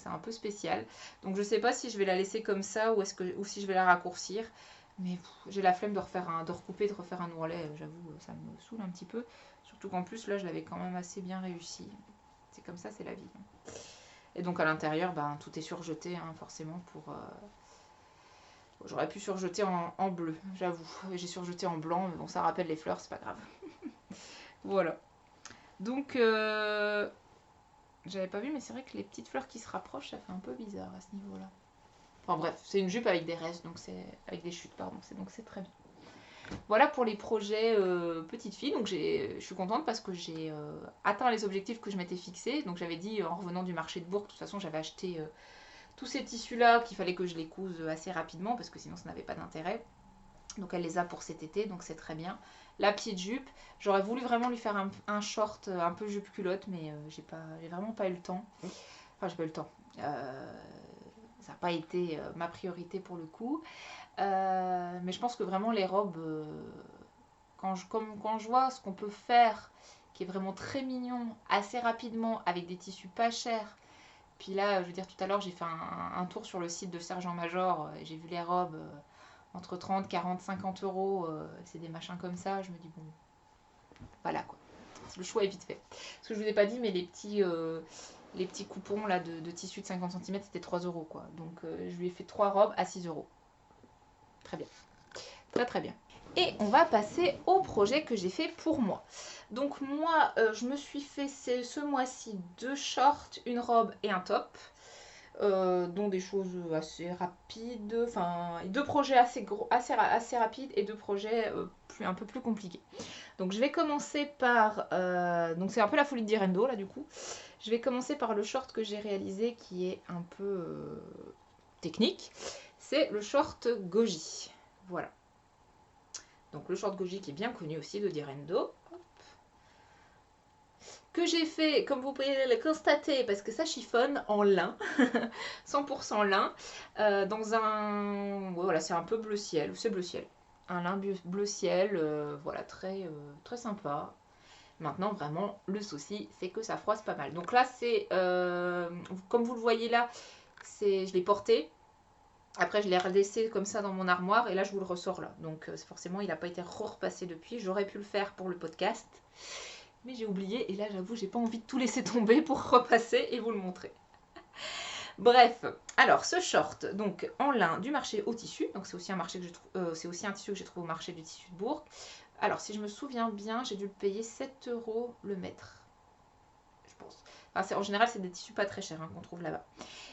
un peu spécial. Donc je sais pas si je vais la laisser comme ça ou si je vais la raccourcir. Mais j'ai la flemme de recouper, de refaire un ourlet, j'avoue, ça me saoule un petit peu. Surtout qu'en plus, là, je l'avais quand même assez bien réussi. C'est comme ça, c'est la vie. Et donc à l'intérieur, ben, tout est surjeté, hein, forcément, pour... J'aurais pu surjeter en bleu, j'avoue. J'ai surjeté en blanc, mais bon, ça rappelle les fleurs, c'est pas grave. Voilà. Donc, j'avais pas vu, mais c'est vrai que les petites fleurs qui se rapprochent, ça fait un peu bizarre à ce niveau-là. Enfin bref, c'est une jupe avec des restes, donc c'est avec des chutes, pardon. Donc c'est très bien. Voilà pour les projets petite fille. Donc je suis contente parce que j'ai atteint les objectifs que je m'étais fixés. Donc j'avais dit en revenant du marché de Bourg, de toute façon j'avais acheté tous ces tissus-là qu'il fallait que je les couse assez rapidement parce que sinon ça n'avait pas d'intérêt. Donc elle les a pour cet été, donc c'est très bien. La petite jupe, j'aurais voulu vraiment lui faire un short un peu jupe culotte, mais j'ai vraiment pas eu le temps. Enfin, j'ai pas eu le temps. Ça n'a pas été ma priorité pour le coup. Mais je pense que vraiment les robes, quand je vois ce qu'on peut faire, qui est vraiment très mignon, assez rapidement, avec des tissus pas chers. Puis là, je veux dire, tout à l'heure, j'ai fait un tour sur le site de Sergent Major, et j'ai vu les robes entre 30, 40, 50 euros. C'est des machins comme ça. Je me dis, bon, voilà quoi. Le choix est vite fait. Ce que je vous ai pas dit, mais les petits coupons là, de tissu de 50 cm, c'était 3 euros quoi. Donc je lui ai fait 3 robes à 6 euros. Très bien. Très très bien. Et on va passer au projet que j'ai fait pour moi. Donc moi, je me suis fait ce mois-ci 2 shorts, une robe et un top. Dont des choses assez rapides, enfin 2 projets assez gros, assez rapides et 2 projets un peu plus compliqués. Donc je vais commencer par, donc c'est un peu la folie de Direndo là du coup. Je vais commencer par le short que j'ai réalisé qui est un peu technique. C'est le short Goji. Voilà. Donc le short Goji qui est bien connu aussi de Direndo. Que j'ai fait, comme vous pouvez le constater, parce que ça chiffonne en lin, 100% lin, dans un... Voilà, c'est un peu bleu ciel, c'est bleu ciel. Un lin bleu ciel, voilà, très sympa. Maintenant, vraiment, le souci, c'est que ça froisse pas mal. Donc là, c'est, comme vous le voyez là, je l'ai porté. Après, je l'ai redessé comme ça dans mon armoire et là, je vous le ressors là. Donc forcément, il n'a pas été repassé depuis. J'aurais pu le faire pour le podcast. Mais j'ai oublié et là, j'avoue, j'ai pas envie de tout laisser tomber pour repasser et vous le montrer. Bref, alors ce short, donc en lin du marché au tissu, donc c'est aussi un marché que c'est aussi un tissu que j'ai trouvé au marché du tissu de Bourg. Alors si je me souviens bien, j'ai dû le payer 7 euros le mètre, je pense. Enfin, en général, c'est des tissus pas très chers hein, qu'on trouve là-bas.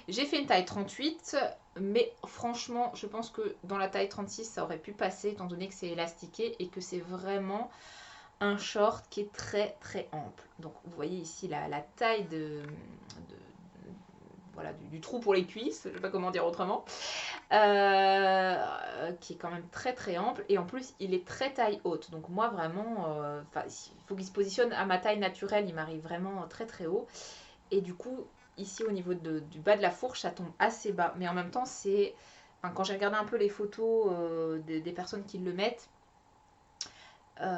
J'ai fait une taille 38, mais franchement, je pense que dans la taille 36, ça aurait pu passer, étant donné que c'est élastiqué et que c'est vraiment un short qui est très très ample. Donc vous voyez ici la taille voilà, du trou pour les cuisses, je ne sais pas comment dire autrement, qui est quand même très très ample et en plus il est très taille haute. Donc moi vraiment, il faut qu'il se positionne à ma taille naturelle, il m'arrive vraiment très très haut. Et du coup, ici au niveau du bas de la fourche, ça tombe assez bas. Mais en même temps, c'est... Enfin, quand j'ai regardé un peu les photos des personnes qui le mettent,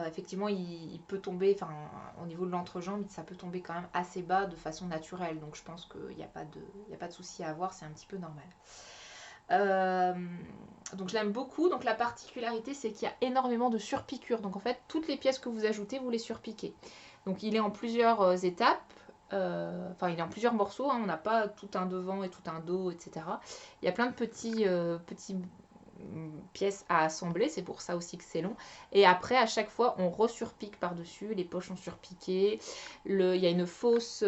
effectivement, il peut tomber, enfin, au niveau de l'entrejambe, ça peut tomber quand même assez bas de façon naturelle. Donc je pense qu'il n'y a pas de souci à avoir, c'est un petit peu normal. Donc je l'aime beaucoup. Donc la particularité, c'est qu'il y a énormément de surpiqûres. Donc en fait, toutes les pièces que vous ajoutez, vous les surpiquez. Donc il est en plusieurs étapes. Enfin, il est en plusieurs morceaux. Hein. On n'a pas tout un devant et tout un dos, etc. Il y a plein de petits pièces à assembler, c'est pour ça aussi que c'est long. Et après, à chaque fois, on resurpique par-dessus, les poches sont surpiquées, il y a une fausse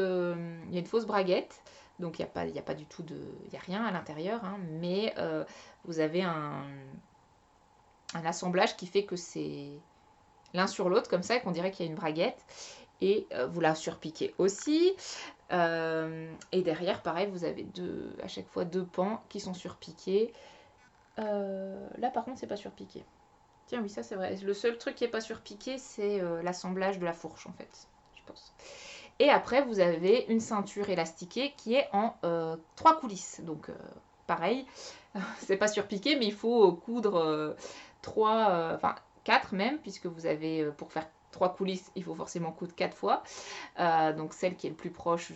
braguette, donc il n'y a pas du tout il n'y a rien à l'intérieur, hein, mais vous avez un assemblage qui fait que c'est l'un sur l'autre, comme ça, qu'on dirait qu'il y a une braguette, et vous la surpiquez aussi. Et derrière, pareil, vous avez à chaque fois 2 pans qui sont surpiqués. Là par contre c'est pas surpiqué. Tiens oui ça c'est vrai. Le seul truc qui est pas surpiqué c'est l'assemblage de la fourche en fait, je pense. Et après vous avez une ceinture élastiquée qui est en 3 coulisses. Donc pareil, c'est pas surpiqué mais il faut coudre 4 même, puisque vous avez pour faire 3 coulisses il faut forcément coudre 4 fois. Donc celle qui est le plus proche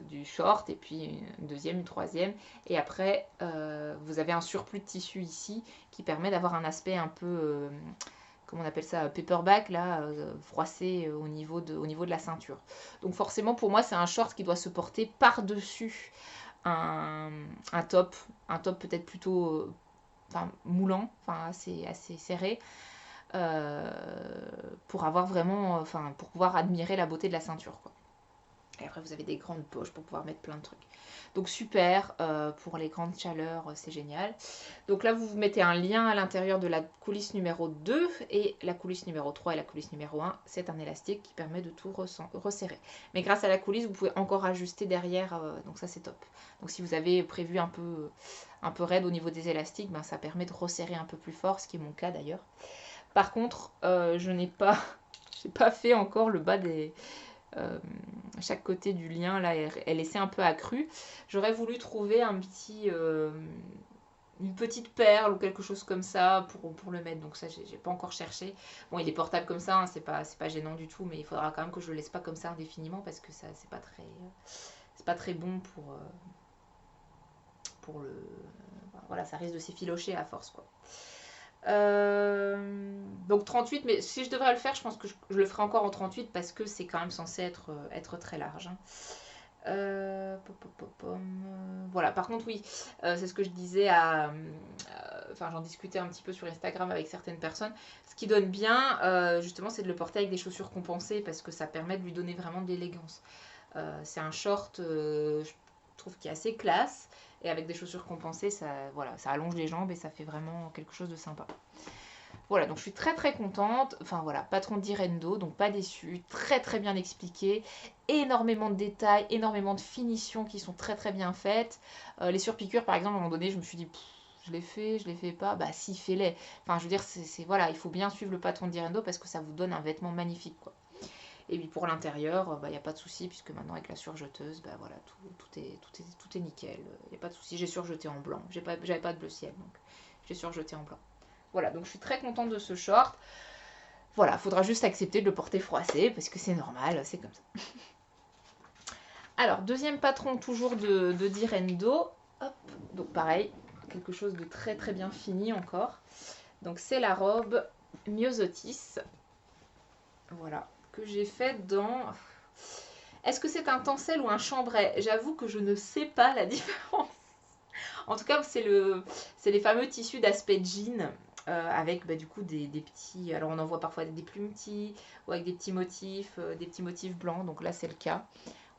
du short, et puis une deuxième, une troisième. Et après, vous avez un surplus de tissu ici qui permet d'avoir un aspect un peu, comment on appelle ça, paperback, là, froissé au niveau de la ceinture. Donc forcément, pour moi, c'est un short qui doit se porter par-dessus un, top, peut-être plutôt enfin, moulant, enfin, assez serré, euh, pour avoir vraiment, enfin, pour pouvoir admirer la beauté de la ceinture, quoi. Et après, vous avez des grandes poches pour pouvoir mettre plein de trucs. Donc super, pour les grandes chaleurs, c'est génial. Donc là, vous mettez un lien à l'intérieur de la coulisse numéro 2 et la coulisse numéro 3 et la coulisse numéro 1. C'est un élastique qui permet de tout resserrer. Mais grâce à la coulisse, vous pouvez encore ajuster derrière, donc ça c'est top. Donc si vous avez prévu un peu raide au niveau des élastiques, ben, ça permet de resserrer un peu plus fort, ce qui est mon cas d'ailleurs. Par contre, je n'ai pas, j'ai pas fait encore le bas des... chaque côté du lien là est laissé un peu accru. J'aurais voulu trouver une petite perle ou quelque chose comme ça pour le mettre. Donc ça, j'ai pas encore cherché. Bon, il est portable comme ça, hein, c'est pas gênant du tout, mais il faudra quand même que je le laisse pas comme ça indéfiniment parce que ça c'est pas très bon pour le voilà, ça risque de s'effilocher à force, quoi. Donc 38, mais si je devrais le faire, je pense que je le ferai encore en 38 parce que c'est quand même censé être très large, hein. Voilà, par contre, oui, c'est ce que je disais enfin, j'en discutais un petit peu sur Instagram avec certaines personnes. Ce qui donne bien, justement, c'est de le porter avec des chaussures compensées parce que ça permet de lui donner vraiment de l'élégance. C'est un short, je trouve, qui est assez classe. Et avec des chaussures compensées, voilà, ça allonge les jambes et ça fait vraiment quelque chose de sympa. Voilà, donc je suis très très contente. Enfin voilà, patron d'Irendo, donc pas déçu, très très bien expliqué, énormément de détails, énormément de finitions qui sont très très bien faites. Les surpiqûres, par exemple, à un moment donné, je me suis dit, je l'ai fait pas. Bah si, fais-les. Enfin, je veux dire, voilà, il faut bien suivre le patron d'Irendo parce que ça vous donne un vêtement magnifique, quoi. Et puis pour l'intérieur, il n'y a pas de souci puisque maintenant avec la surjeteuse, bah voilà, tout est nickel. Il n'y a pas de souci. J'ai surjeté en blanc. J'avais pas de bleu ciel, donc j'ai surjeté en blanc. Voilà, donc je suis très contente de ce short. Voilà, faudra juste accepter de le porter froissé parce que c'est normal, c'est comme ça. Alors, deuxième patron toujours de Direndo. Hop, donc pareil, quelque chose de très très bien fini encore. Donc c'est la robe Myosotis. Voilà, que j'ai faite dans... Est-ce que c'est un tencel ou un chambray? J'avoue que je ne sais pas la différence. En tout cas, c'est les fameux tissus d'aspect jean avec du coup des petits... Alors on en voit parfois des plus petits ou avec des petits motifs blancs. Donc là, c'est le cas.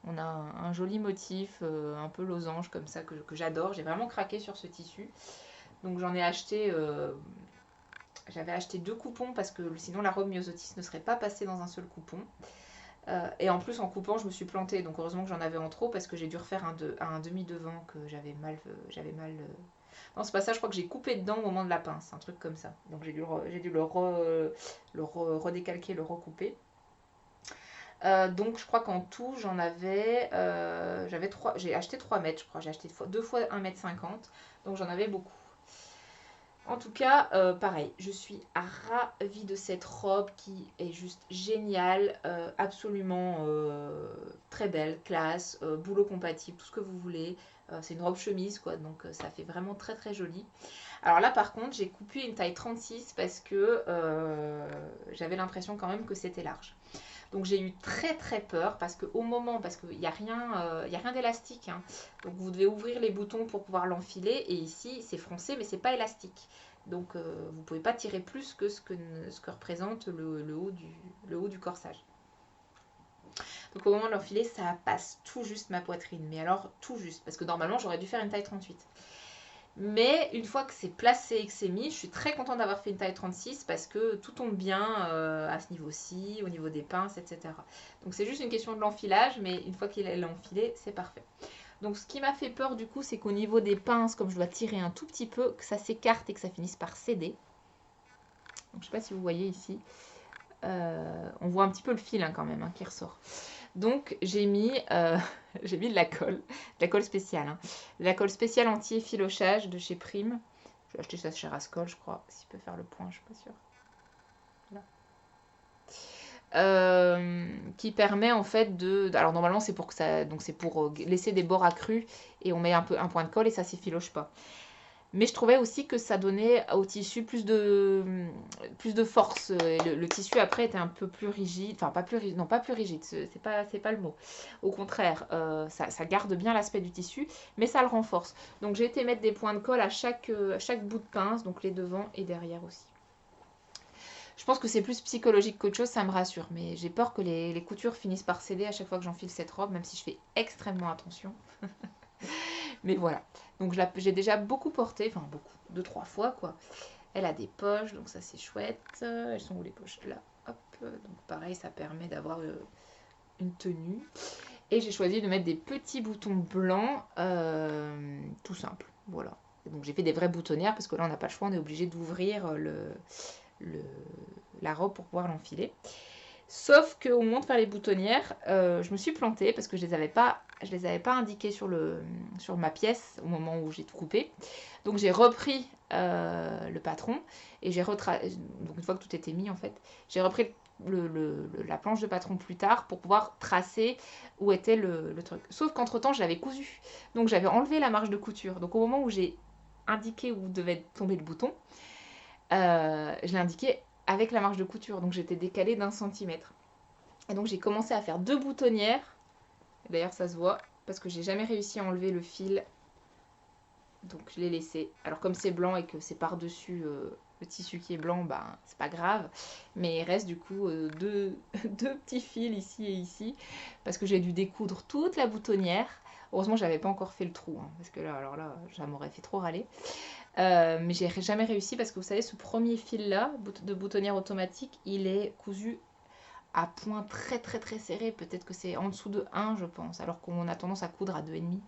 On a un joli motif, un peu losange comme ça que j'adore. J'ai vraiment craqué sur ce tissu. Donc j'en ai acheté... J'avais acheté 2 coupons parce que sinon la robe Myosotis ne serait pas passée dans un seul coupon. Et en plus en coupant je me suis plantée, donc heureusement que j'en avais en trop parce que j'ai dû refaire un demi-devant que j'avais mal... Non, c'est pas ça, je crois que j'ai coupé dedans au moment de la pince, un truc comme ça. Donc j'ai dû le redécalquer, le recouper. Donc je crois qu'en tout j'ai acheté 3 mètres, je crois, j'ai acheté 2 fois 1,50 m, donc j'en avais beaucoup. En tout cas, pareil, je suis ravie de cette robe qui est juste géniale, absolument très belle, classe, boulot compatible, tout ce que vous voulez. C'est une robe chemise, quoi, donc ça fait vraiment très très joli. Alors là, par contre, j'ai coupé une taille 36 parce que j'avais l'impression quand même que c'était large. Donc j'ai eu très très peur parce qu'il n'y a rien d'élastique, hein. Donc vous devez ouvrir les boutons pour pouvoir l'enfiler et ici c'est froncé mais c'est pas élastique. Donc vous ne pouvez pas tirer plus que ce que représente le haut du corsage. Donc au moment de l'enfiler, ça passe tout juste ma poitrine. Mais alors tout juste, parce que normalement j'aurais dû faire une taille 38. Mais une fois que c'est placé et que c'est mis, je suis très contente d'avoir fait une taille 36 parce que tout tombe bien à ce niveau-ci, au niveau des pinces, etc. Donc c'est juste une question de l'enfilage, mais une fois qu'il est enfilé, c'est parfait. Donc ce qui m'a fait peur du coup, c'est qu'au niveau des pinces, comme je dois tirer un tout petit peu, que ça s'écarte et que ça finisse par céder. Donc je ne sais pas si vous voyez ici. On voit un petit peu le fil, hein, quand même, hein, qui ressort. Donc j'ai mis de la colle spéciale, hein. De la colle spéciale anti-effilochage de chez Prime. J'ai acheté ça chez Rascol, je crois. S'il peut faire le point, je suis pas sûre. qui permet en fait de... Alors normalement c'est pour que ça... Donc c'est pour laisser des bords accrus et on met un peu un point de colle et ça s'effiloche pas. Mais je trouvais aussi que ça donnait au tissu plus de force. Et le tissu après était un peu plus rigide. Enfin, pas plus rigide. Non, pas plus rigide. C'est pas le mot. Au contraire, ça garde bien l'aspect du tissu, mais ça le renforce. Donc j'ai été mettre des points de colle à chaque bout de pince, donc les devants et derrière aussi. Je pense que c'est plus psychologique qu'autre chose, ça me rassure. Mais j'ai peur que les coutures finissent par céder à chaque fois que j'enfile cette robe, même si je fais extrêmement attention. Mais voilà. Donc j'ai déjà beaucoup porté, enfin beaucoup, 2-3 fois quoi. Elle a des poches, donc ça c'est chouette. Elles sont où les poches? Là, hop. Donc pareil, ça permet d'avoir une tenue. Et j'ai choisi de mettre des petits boutons blancs, tout simple. Voilà. Et donc j'ai fait des vraies boutonnières parce que là on n'a pas le choix, on est obligé d'ouvrir la robe pour pouvoir l'enfiler. Sauf qu'au moment de faire les boutonnières, je me suis plantée parce que je les avais pas indiquées sur ma pièce au moment où j'ai tout coupé. Donc j'ai repris le patron et donc une fois que tout était mis en fait, j'ai repris la planche de patron plus tard pour pouvoir tracer où était le truc. Sauf qu'entre temps, je l'avais cousu. Donc j'avais enlevé la marge de couture. Donc au moment où j'ai indiqué où devait tomber le bouton, je l'ai indiqué avec la marge de couture. Donc j'étais décalée d'1 centimètre. Et donc j'ai commencé à faire 2 boutonnières. D'ailleurs ça se voit parce que j'ai jamais réussi à enlever le fil. Donc je l'ai laissé. Alors comme c'est blanc et que c'est par-dessus le tissu qui est blanc, ben c'est pas grave. Mais il reste du coup deux petits fils ici et ici. Parce que j'ai dû découdre toute la boutonnière. Heureusement j'avais pas encore fait le trou. Hein, parce que là, alors là, ça m'aurait fait trop râler. Mais j'ai jamais réussi parce que vous savez, ce premier fil là de boutonnière automatique, il est cousu à point très très très serré. Peut-être que c'est en dessous de 1, je pense. Alors qu'on a tendance à coudre à 2,5.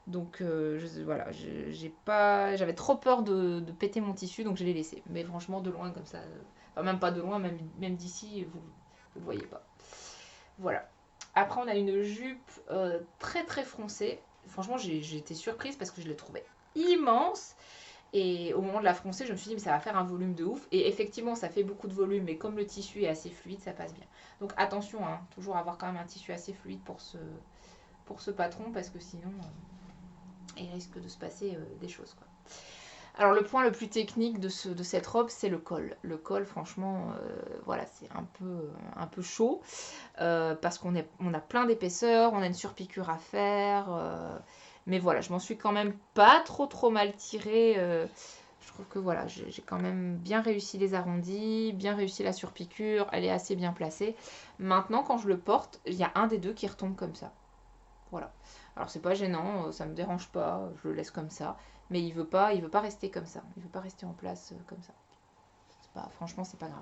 Donc voilà, j'avais trop peur de péter mon tissu, donc je l'ai laissé. Mais franchement, de loin comme ça, enfin même pas de loin, même d'ici, vous ne voyez pas. Voilà. Après, on a une jupe très très froncée. Franchement, j'ai été surprise parce que je l'ai trouvée immense. Et au moment de la froncer, je me suis dit, mais ça va faire un volume de ouf. Et effectivement, ça fait beaucoup de volume, mais comme le tissu est assez fluide, ça passe bien. Donc attention, hein, toujours avoir quand même un tissu assez fluide pour ce patron, parce que sinon, il risque de se passer des choses, quoi. Alors le point le plus technique de cette robe, c'est le col. Le col, franchement, voilà, c'est un peu chaud parce qu'on a plein d'épaisseur, on a une surpiqûre à faire. Mais voilà, je m'en suis quand même pas trop mal tirée. Je trouve que voilà, j'ai quand même bien réussi les arrondis, bien réussi la surpiqûre, elle est assez bien placée. Maintenant, quand je le porte, il y a un des deux qui retombe comme ça. Voilà. Alors c'est pas gênant, ça me dérange pas, je le laisse comme ça. Mais il veut pas rester comme ça. Il veut pas rester en place comme ça. Franchement, c'est pas grave.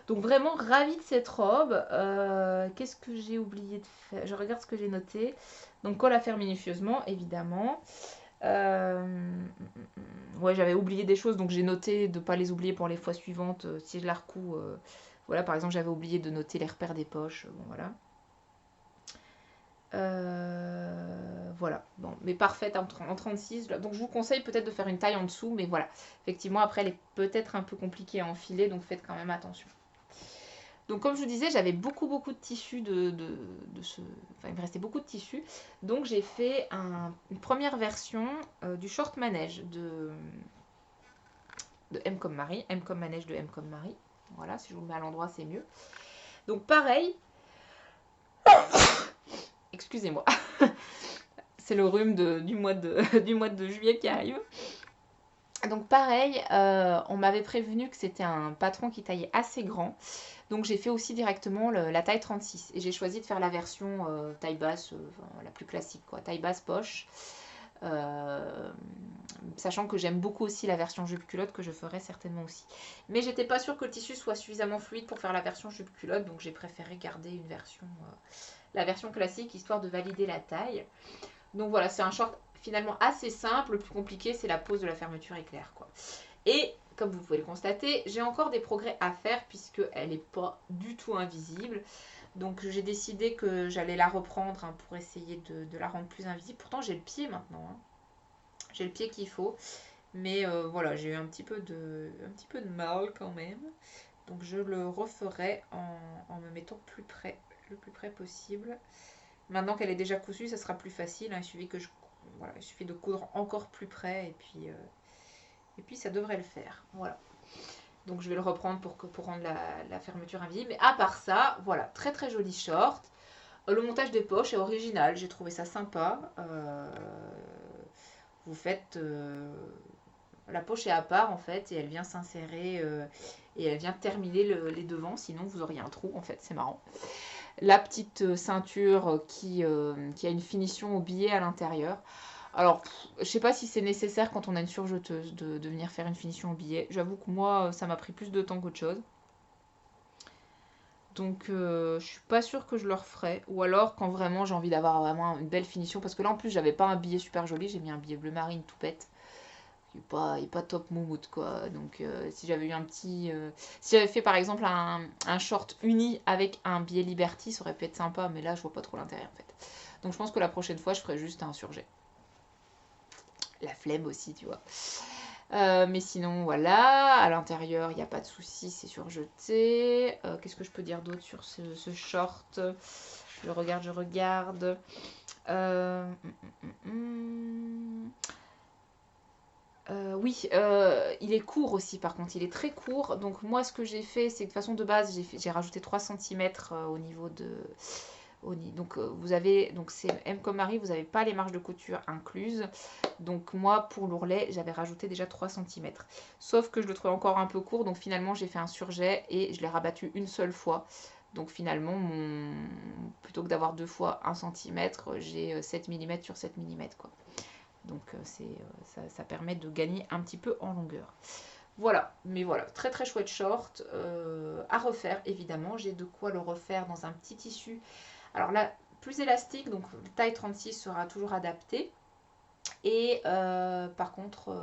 Donc vraiment ravie de cette robe. Qu'est-ce que j'ai oublié de faire? Je regarde ce que j'ai noté. Donc col à faire minutieusement, évidemment. Ouais, j'avais oublié des choses, donc j'ai noté de ne pas les oublier pour les fois suivantes. Si je la recoue, voilà, par exemple, j'avais oublié de noter les repères des poches. Bon, voilà. Voilà, bon, mais parfaite en 36. Donc je vous conseille peut-être de faire une taille en dessous, mais voilà. Effectivement, après, elle est peut-être un peu compliquée à enfiler, donc faites quand même attention. Donc comme je vous disais, j'avais beaucoup de tissu Enfin, il me restait beaucoup de tissu. Donc j'ai fait une première version du short manège de M comme Marie. M comme manège de M comme Marie. Voilà, si je vous le mets à l'endroit, c'est mieux. Donc pareil. Excusez-moi. C'est le rhume du mois de juillet qui arrive. Donc pareil, on m'avait prévenu que c'était un patron qui taillait assez grand. Donc j'ai fait aussi directement la taille 36. Et j'ai choisi de faire la version taille basse, la plus classique, quoi, taille basse poche. Sachant que j'aime beaucoup aussi la version jupe culotte que je ferai certainement aussi. Mais j'étais pas sûre que le tissu soit suffisamment fluide pour faire la version jupe culotte. Donc j'ai préféré garder la version classique histoire de valider la taille. Donc voilà, c'est un short finalement assez simple. Le plus compliqué, c'est la pose de la fermeture éclair, quoi. Et comme vous pouvez le constater, j'ai encore des progrès à faire puisqu'elle n'est pas du tout invisible. Donc j'ai décidé que j'allais la reprendre pour essayer de la rendre plus invisible. Pourtant j'ai le pied maintenant. Hein. J'ai le pied qu'il faut. Mais voilà, j'ai eu un petit peu de mal quand même. Donc je le referai en me mettant plus près, le plus près possible. Maintenant qu'elle est déjà cousue, ça sera plus facile, hein. Voilà, il suffit de coudre encore plus près et puis ça devrait le faire. Voilà. Donc je vais le reprendre pour rendre la fermeture invisible. Mais à part ça, voilà, très très joli short. Le montage des poches est original, j'ai trouvé ça sympa. Vous faites... la poche est à part en fait et elle vient s'insérer et elle vient terminer les devants, sinon vous auriez un trou en fait, c'est marrant. La petite ceinture qui a une finition au billet à l'intérieur. Alors, je sais pas si c'est nécessaire quand on a une surjeteuse de venir faire une finition au billet. J'avoue que moi, ça m'a pris plus de temps qu'autre chose. Donc, je suis pas sûre que je le referai. Ou alors, quand vraiment j'ai envie d'avoir vraiment une belle finition. Parce que là, en plus, j'avais pas un billet super joli. J'ai mis un billet bleu marine tout bête. Il est pas top moumoute, quoi. Donc, si j'avais eu un petit... si j'avais fait, par exemple, un short uni avec un billet Liberty, ça aurait pu être sympa. Mais là, je vois pas trop l'intérêt, en fait. Donc, je pense que la prochaine fois, je ferai juste un surjet. La flemme aussi, tu vois. Mais sinon, voilà. À l'intérieur, il n'y a pas de souci, c'est surjeté. Qu'est-ce que je peux dire d'autre sur ce short? Je regarde, je regarde. Oui, il est court aussi par contre, il est très court. Donc moi ce que j'ai fait, c'est que de façon de base, j'ai rajouté 3 cm au niveau de... donc vous avez, donc c'est M comme Marie, vous n'avez pas les marges de couture incluses. Donc moi pour l'ourlet, j'avais rajouté déjà 3 cm. Sauf que je le trouvais encore un peu court, donc finalement j'ai fait un surjet et je l'ai rabattu une seule fois. Donc finalement, plutôt que d'avoir deux fois 1 cm, j'ai 7 mm sur 7 mm quoi. Donc ça permet de gagner un petit peu en longueur. Voilà, mais voilà, très très chouette short à refaire évidemment. J'ai de quoi le refaire dans un petit tissu. Alors là, plus élastique, donc taille 36 sera toujours adapté. Et par contre,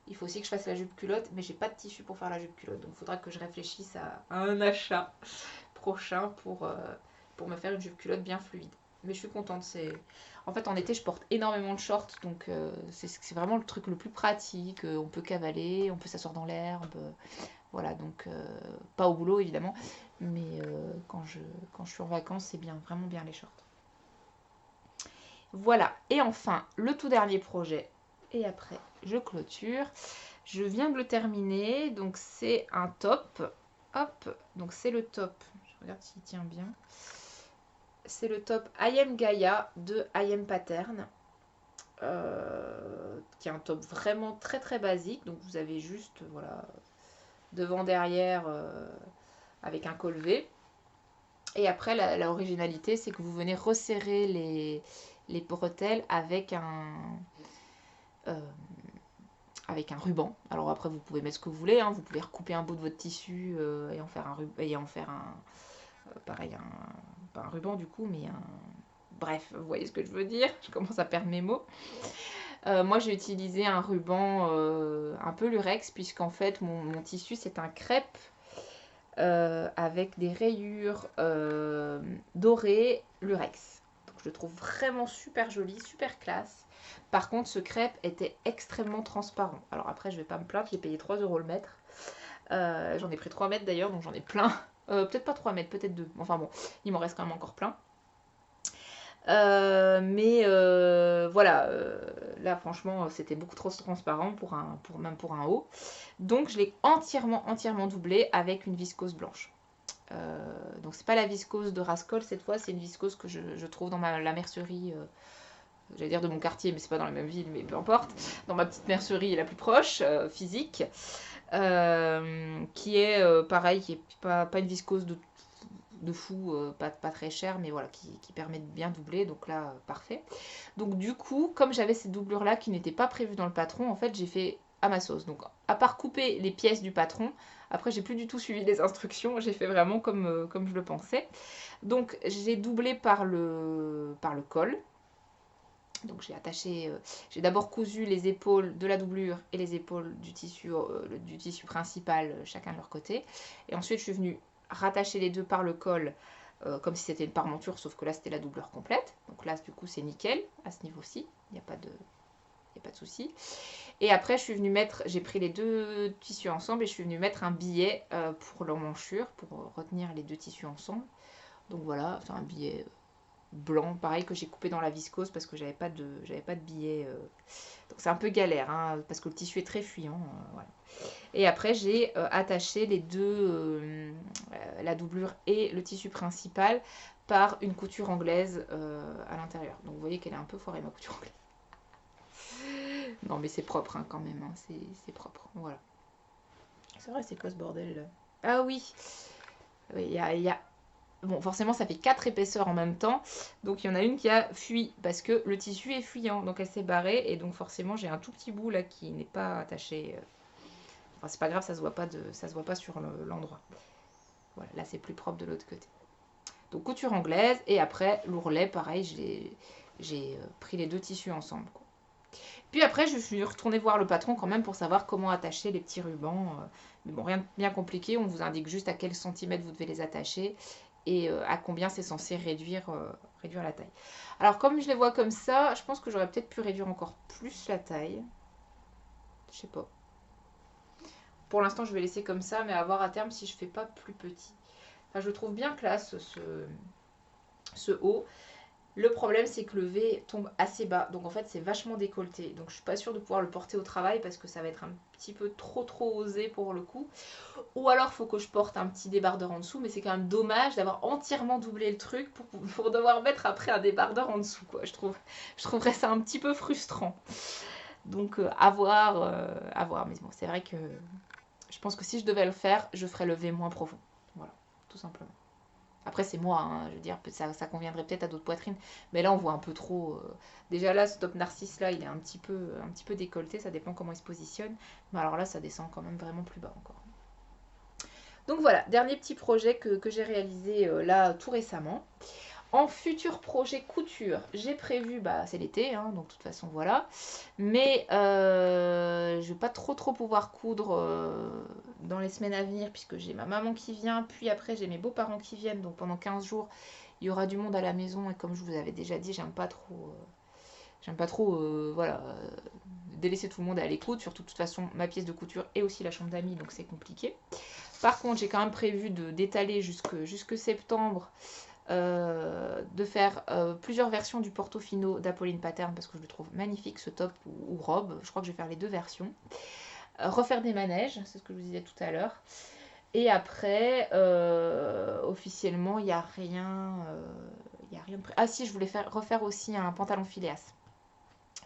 il faut aussi que je fasse la jupe culotte, mais j'ai pas de tissu pour faire la jupe culotte. Donc il faudra que je réfléchisse à un achat prochain pour me faire une jupe culotte bien fluide. Mais je suis contente. En fait, en été, je porte énormément de shorts, donc c'est vraiment le truc le plus pratique. On peut cavaler, on peut s'asseoir dans l'herbe. Voilà, donc pas au boulot évidemment, mais quand je suis en vacances, c'est bien, vraiment bien les shorts. Voilà, et enfin, le tout dernier projet, et après, je clôture. Je viens de le terminer, donc c'est un top. Hop, donc c'est le top. Je regarde s'il tient bien. C'est le top I Am Gaia de I Am Pattern. Qui est un top vraiment très très basique. Donc vous avez juste, voilà, devant, derrière, avec un col V. Et après, la originalité, c'est que vous venez resserrer les bretelles euh, avec un ruban. Alors après, vous pouvez mettre ce que vous voulez, hein. Vous pouvez recouper un bout de votre tissu et en faire pareil, pas un ruban du coup, mais un... Bref, vous voyez ce que je veux dire. Je commence à perdre mes mots. Moi, j'ai utilisé un ruban un peu lurex, puisqu'en fait, mon tissu, c'est un crêpe avec des rayures dorées lurex. Donc, je le trouve vraiment super joli, super classe. Par contre, ce crêpe était extrêmement transparent. Alors après, je vais pas me plaindre, j'ai payé 3 € le mètre. J'en ai pris 3 mètres d'ailleurs, donc j'en ai plein. Peut-être pas 3 mètres, peut-être 2. Enfin bon, il m'en reste quand même encore plein. Voilà, là franchement c'était beaucoup trop transparent même pour un haut. Donc je l'ai entièrement doublé avec une viscose blanche. Donc c'est pas la viscose de Rascol cette fois, c'est une viscose que je trouve dans la mercerie, j'allais dire de mon quartier, mais c'est pas dans la même ville, mais peu importe, dans ma petite mercerie la plus proche, physique, qui est pareil, qui est pas une viscose de fou, pas très cher, mais voilà, qui permet de bien doubler, donc là, parfait. Donc du coup, comme j'avais cette doublure là qui n'était pas prévue dans le patron, en fait, j'ai fait à ma sauce. Donc à part couper les pièces du patron, après j'ai plus du tout suivi les instructions, j'ai fait vraiment comme je le pensais. Donc j'ai doublé par le col. Donc j'ai attaché, j'ai d'abord cousu les épaules de la doublure et les épaules du tissu principal, chacun de leur côté. Et ensuite je suis venue rattacher les deux par le col, comme si c'était une parmenture, sauf que là c'était la doublure complète. Donc là du coup c'est nickel à ce niveau-ci, il n'y a pas de souci. Et après, je suis venue mettre, j'ai pris les deux tissus ensemble et je suis venue mettre un billet pour l'emmanchure, pour retenir les deux tissus ensemble. Donc voilà, c'est un billet blanc, pareil, que j'ai coupé dans la viscose parce que j'avais pas de billet. Donc c'est un peu galère, hein, parce que le tissu est très fuyant. Voilà. Et après, j'ai attaché les deux, la doublure et le tissu principal par une couture anglaise à l'intérieur. Donc vous voyez qu'elle est un peu foirée, ma couture anglaise. Non mais c'est propre hein, quand même, hein. C'est propre. Voilà. C'est vrai, c'est quoi ce bordel là? Ah oui, il y a... Bon, forcément, ça fait 4 épaisseurs en même temps. Donc, il y en a une qui a fui parce que le tissu est fuyant. Donc, elle s'est barrée. Et donc, forcément, j'ai un tout petit bout là qui n'est pas attaché. Enfin, c'est pas grave, ça se voit pas sur l'endroit. Voilà, là, c'est plus propre de l'autre côté. Donc, couture anglaise. Et après, l'ourlet, pareil, j'ai pris les deux tissus ensemble, quoi. Puis après, je suis retournée voir le patron quand même pour savoir comment attacher les petits rubans. Mais bon, rien de bien compliqué. On vous indique juste à quel centimètre vous devez les attacher et à combien c'est censé réduire la taille. Alors, comme je les vois comme ça, je pense que j'aurais peut-être pu réduire encore plus la taille. Je sais pas. Pour l'instant, je vais laisser comme ça, mais à voir à terme si je fais pas plus petit. Enfin, je le trouve bien classe, ce haut. Le problème, c'est que le V tombe assez bas. Donc, en fait, c'est vachement décolleté. Donc, je suis pas sûre de pouvoir le porter au travail parce que ça va être un petit peu trop osé pour le coup. Ou alors, il faut que je porte un petit débardeur en dessous. Mais c'est quand même dommage d'avoir entièrement doublé le truc pour devoir mettre après un débardeur en dessous, quoi. Je trouverais ça un petit peu frustrant. Donc, à voir, à voir. Mais bon, c'est vrai que je pense que si je devais le faire, je ferais le V moins profond. Voilà, tout simplement. Après, c'est moi, hein, je veux dire, ça conviendrait peut-être à d'autres poitrines. Mais là, on voit un peu trop. Déjà là, ce top narcisse là, il est un petit peu décolleté. Ça dépend comment il se positionne. Mais alors là, ça descend quand même vraiment plus bas encore. Donc voilà, dernier petit projet que j'ai réalisé là tout récemment. En futur projet couture, j'ai prévu, bah c'est l'été, hein, donc de toute façon voilà. Mais je vais pas trop pouvoir coudre dans les semaines à venir puisque j'ai ma maman qui vient, puis après j'ai mes beaux-parents qui viennent, donc pendant 15 jours il y aura du monde à la maison et comme je vous avais déjà dit, j'aime pas trop voilà, délaisser tout le monde à l'écoute, surtout de toute façon ma pièce de couture et aussi la chambre d'amis, donc c'est compliqué. Par contre, j'ai quand même prévu d'étaler jusque septembre. De faire plusieurs versions du Portofino d'Apolline Pattern parce que je le trouve magnifique ce top ou robe, je crois que je vais faire les deux versions. Refaire des manèges, c'est ce que je vous disais tout à l'heure. Et après, officiellement, il n'y a rien de prêt. Ah si, je voulais refaire aussi un pantalon phileas,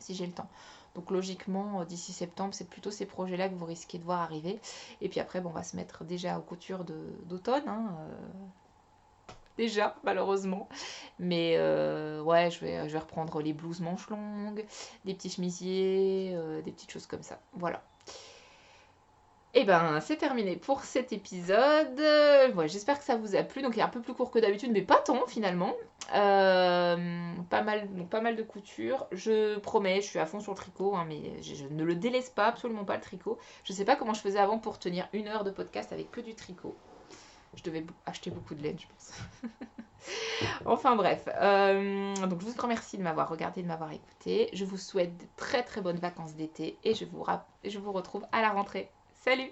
si j'ai le temps. Donc logiquement, d'ici septembre, c'est plutôt ces projets-là que vous risquez de voir arriver. Et puis après, bon, on va se mettre déjà aux coutures d'automne, hein, déjà, malheureusement. Mais ouais, je vais reprendre les blouses manches longues, des petits chemisiers, des petites choses comme ça. Voilà. Et ben, c'est terminé pour cet épisode. Ouais, j'espère que ça vous a plu. Donc, il est un peu plus court que d'habitude, mais pas tant finalement. Pas mal de couture. Je promets, je suis à fond sur le tricot, hein, mais je ne le délaisse pas, absolument pas le tricot. Je sais pas comment je faisais avant pour tenir 1 heure de podcast avec que du tricot. Je devais acheter beaucoup de laine, je pense. Enfin bref, donc je vous remercie de m'avoir regardé, de m'avoir écouté. Je vous souhaite de très bonnes vacances d'été et je vous retrouve à la rentrée. Salut!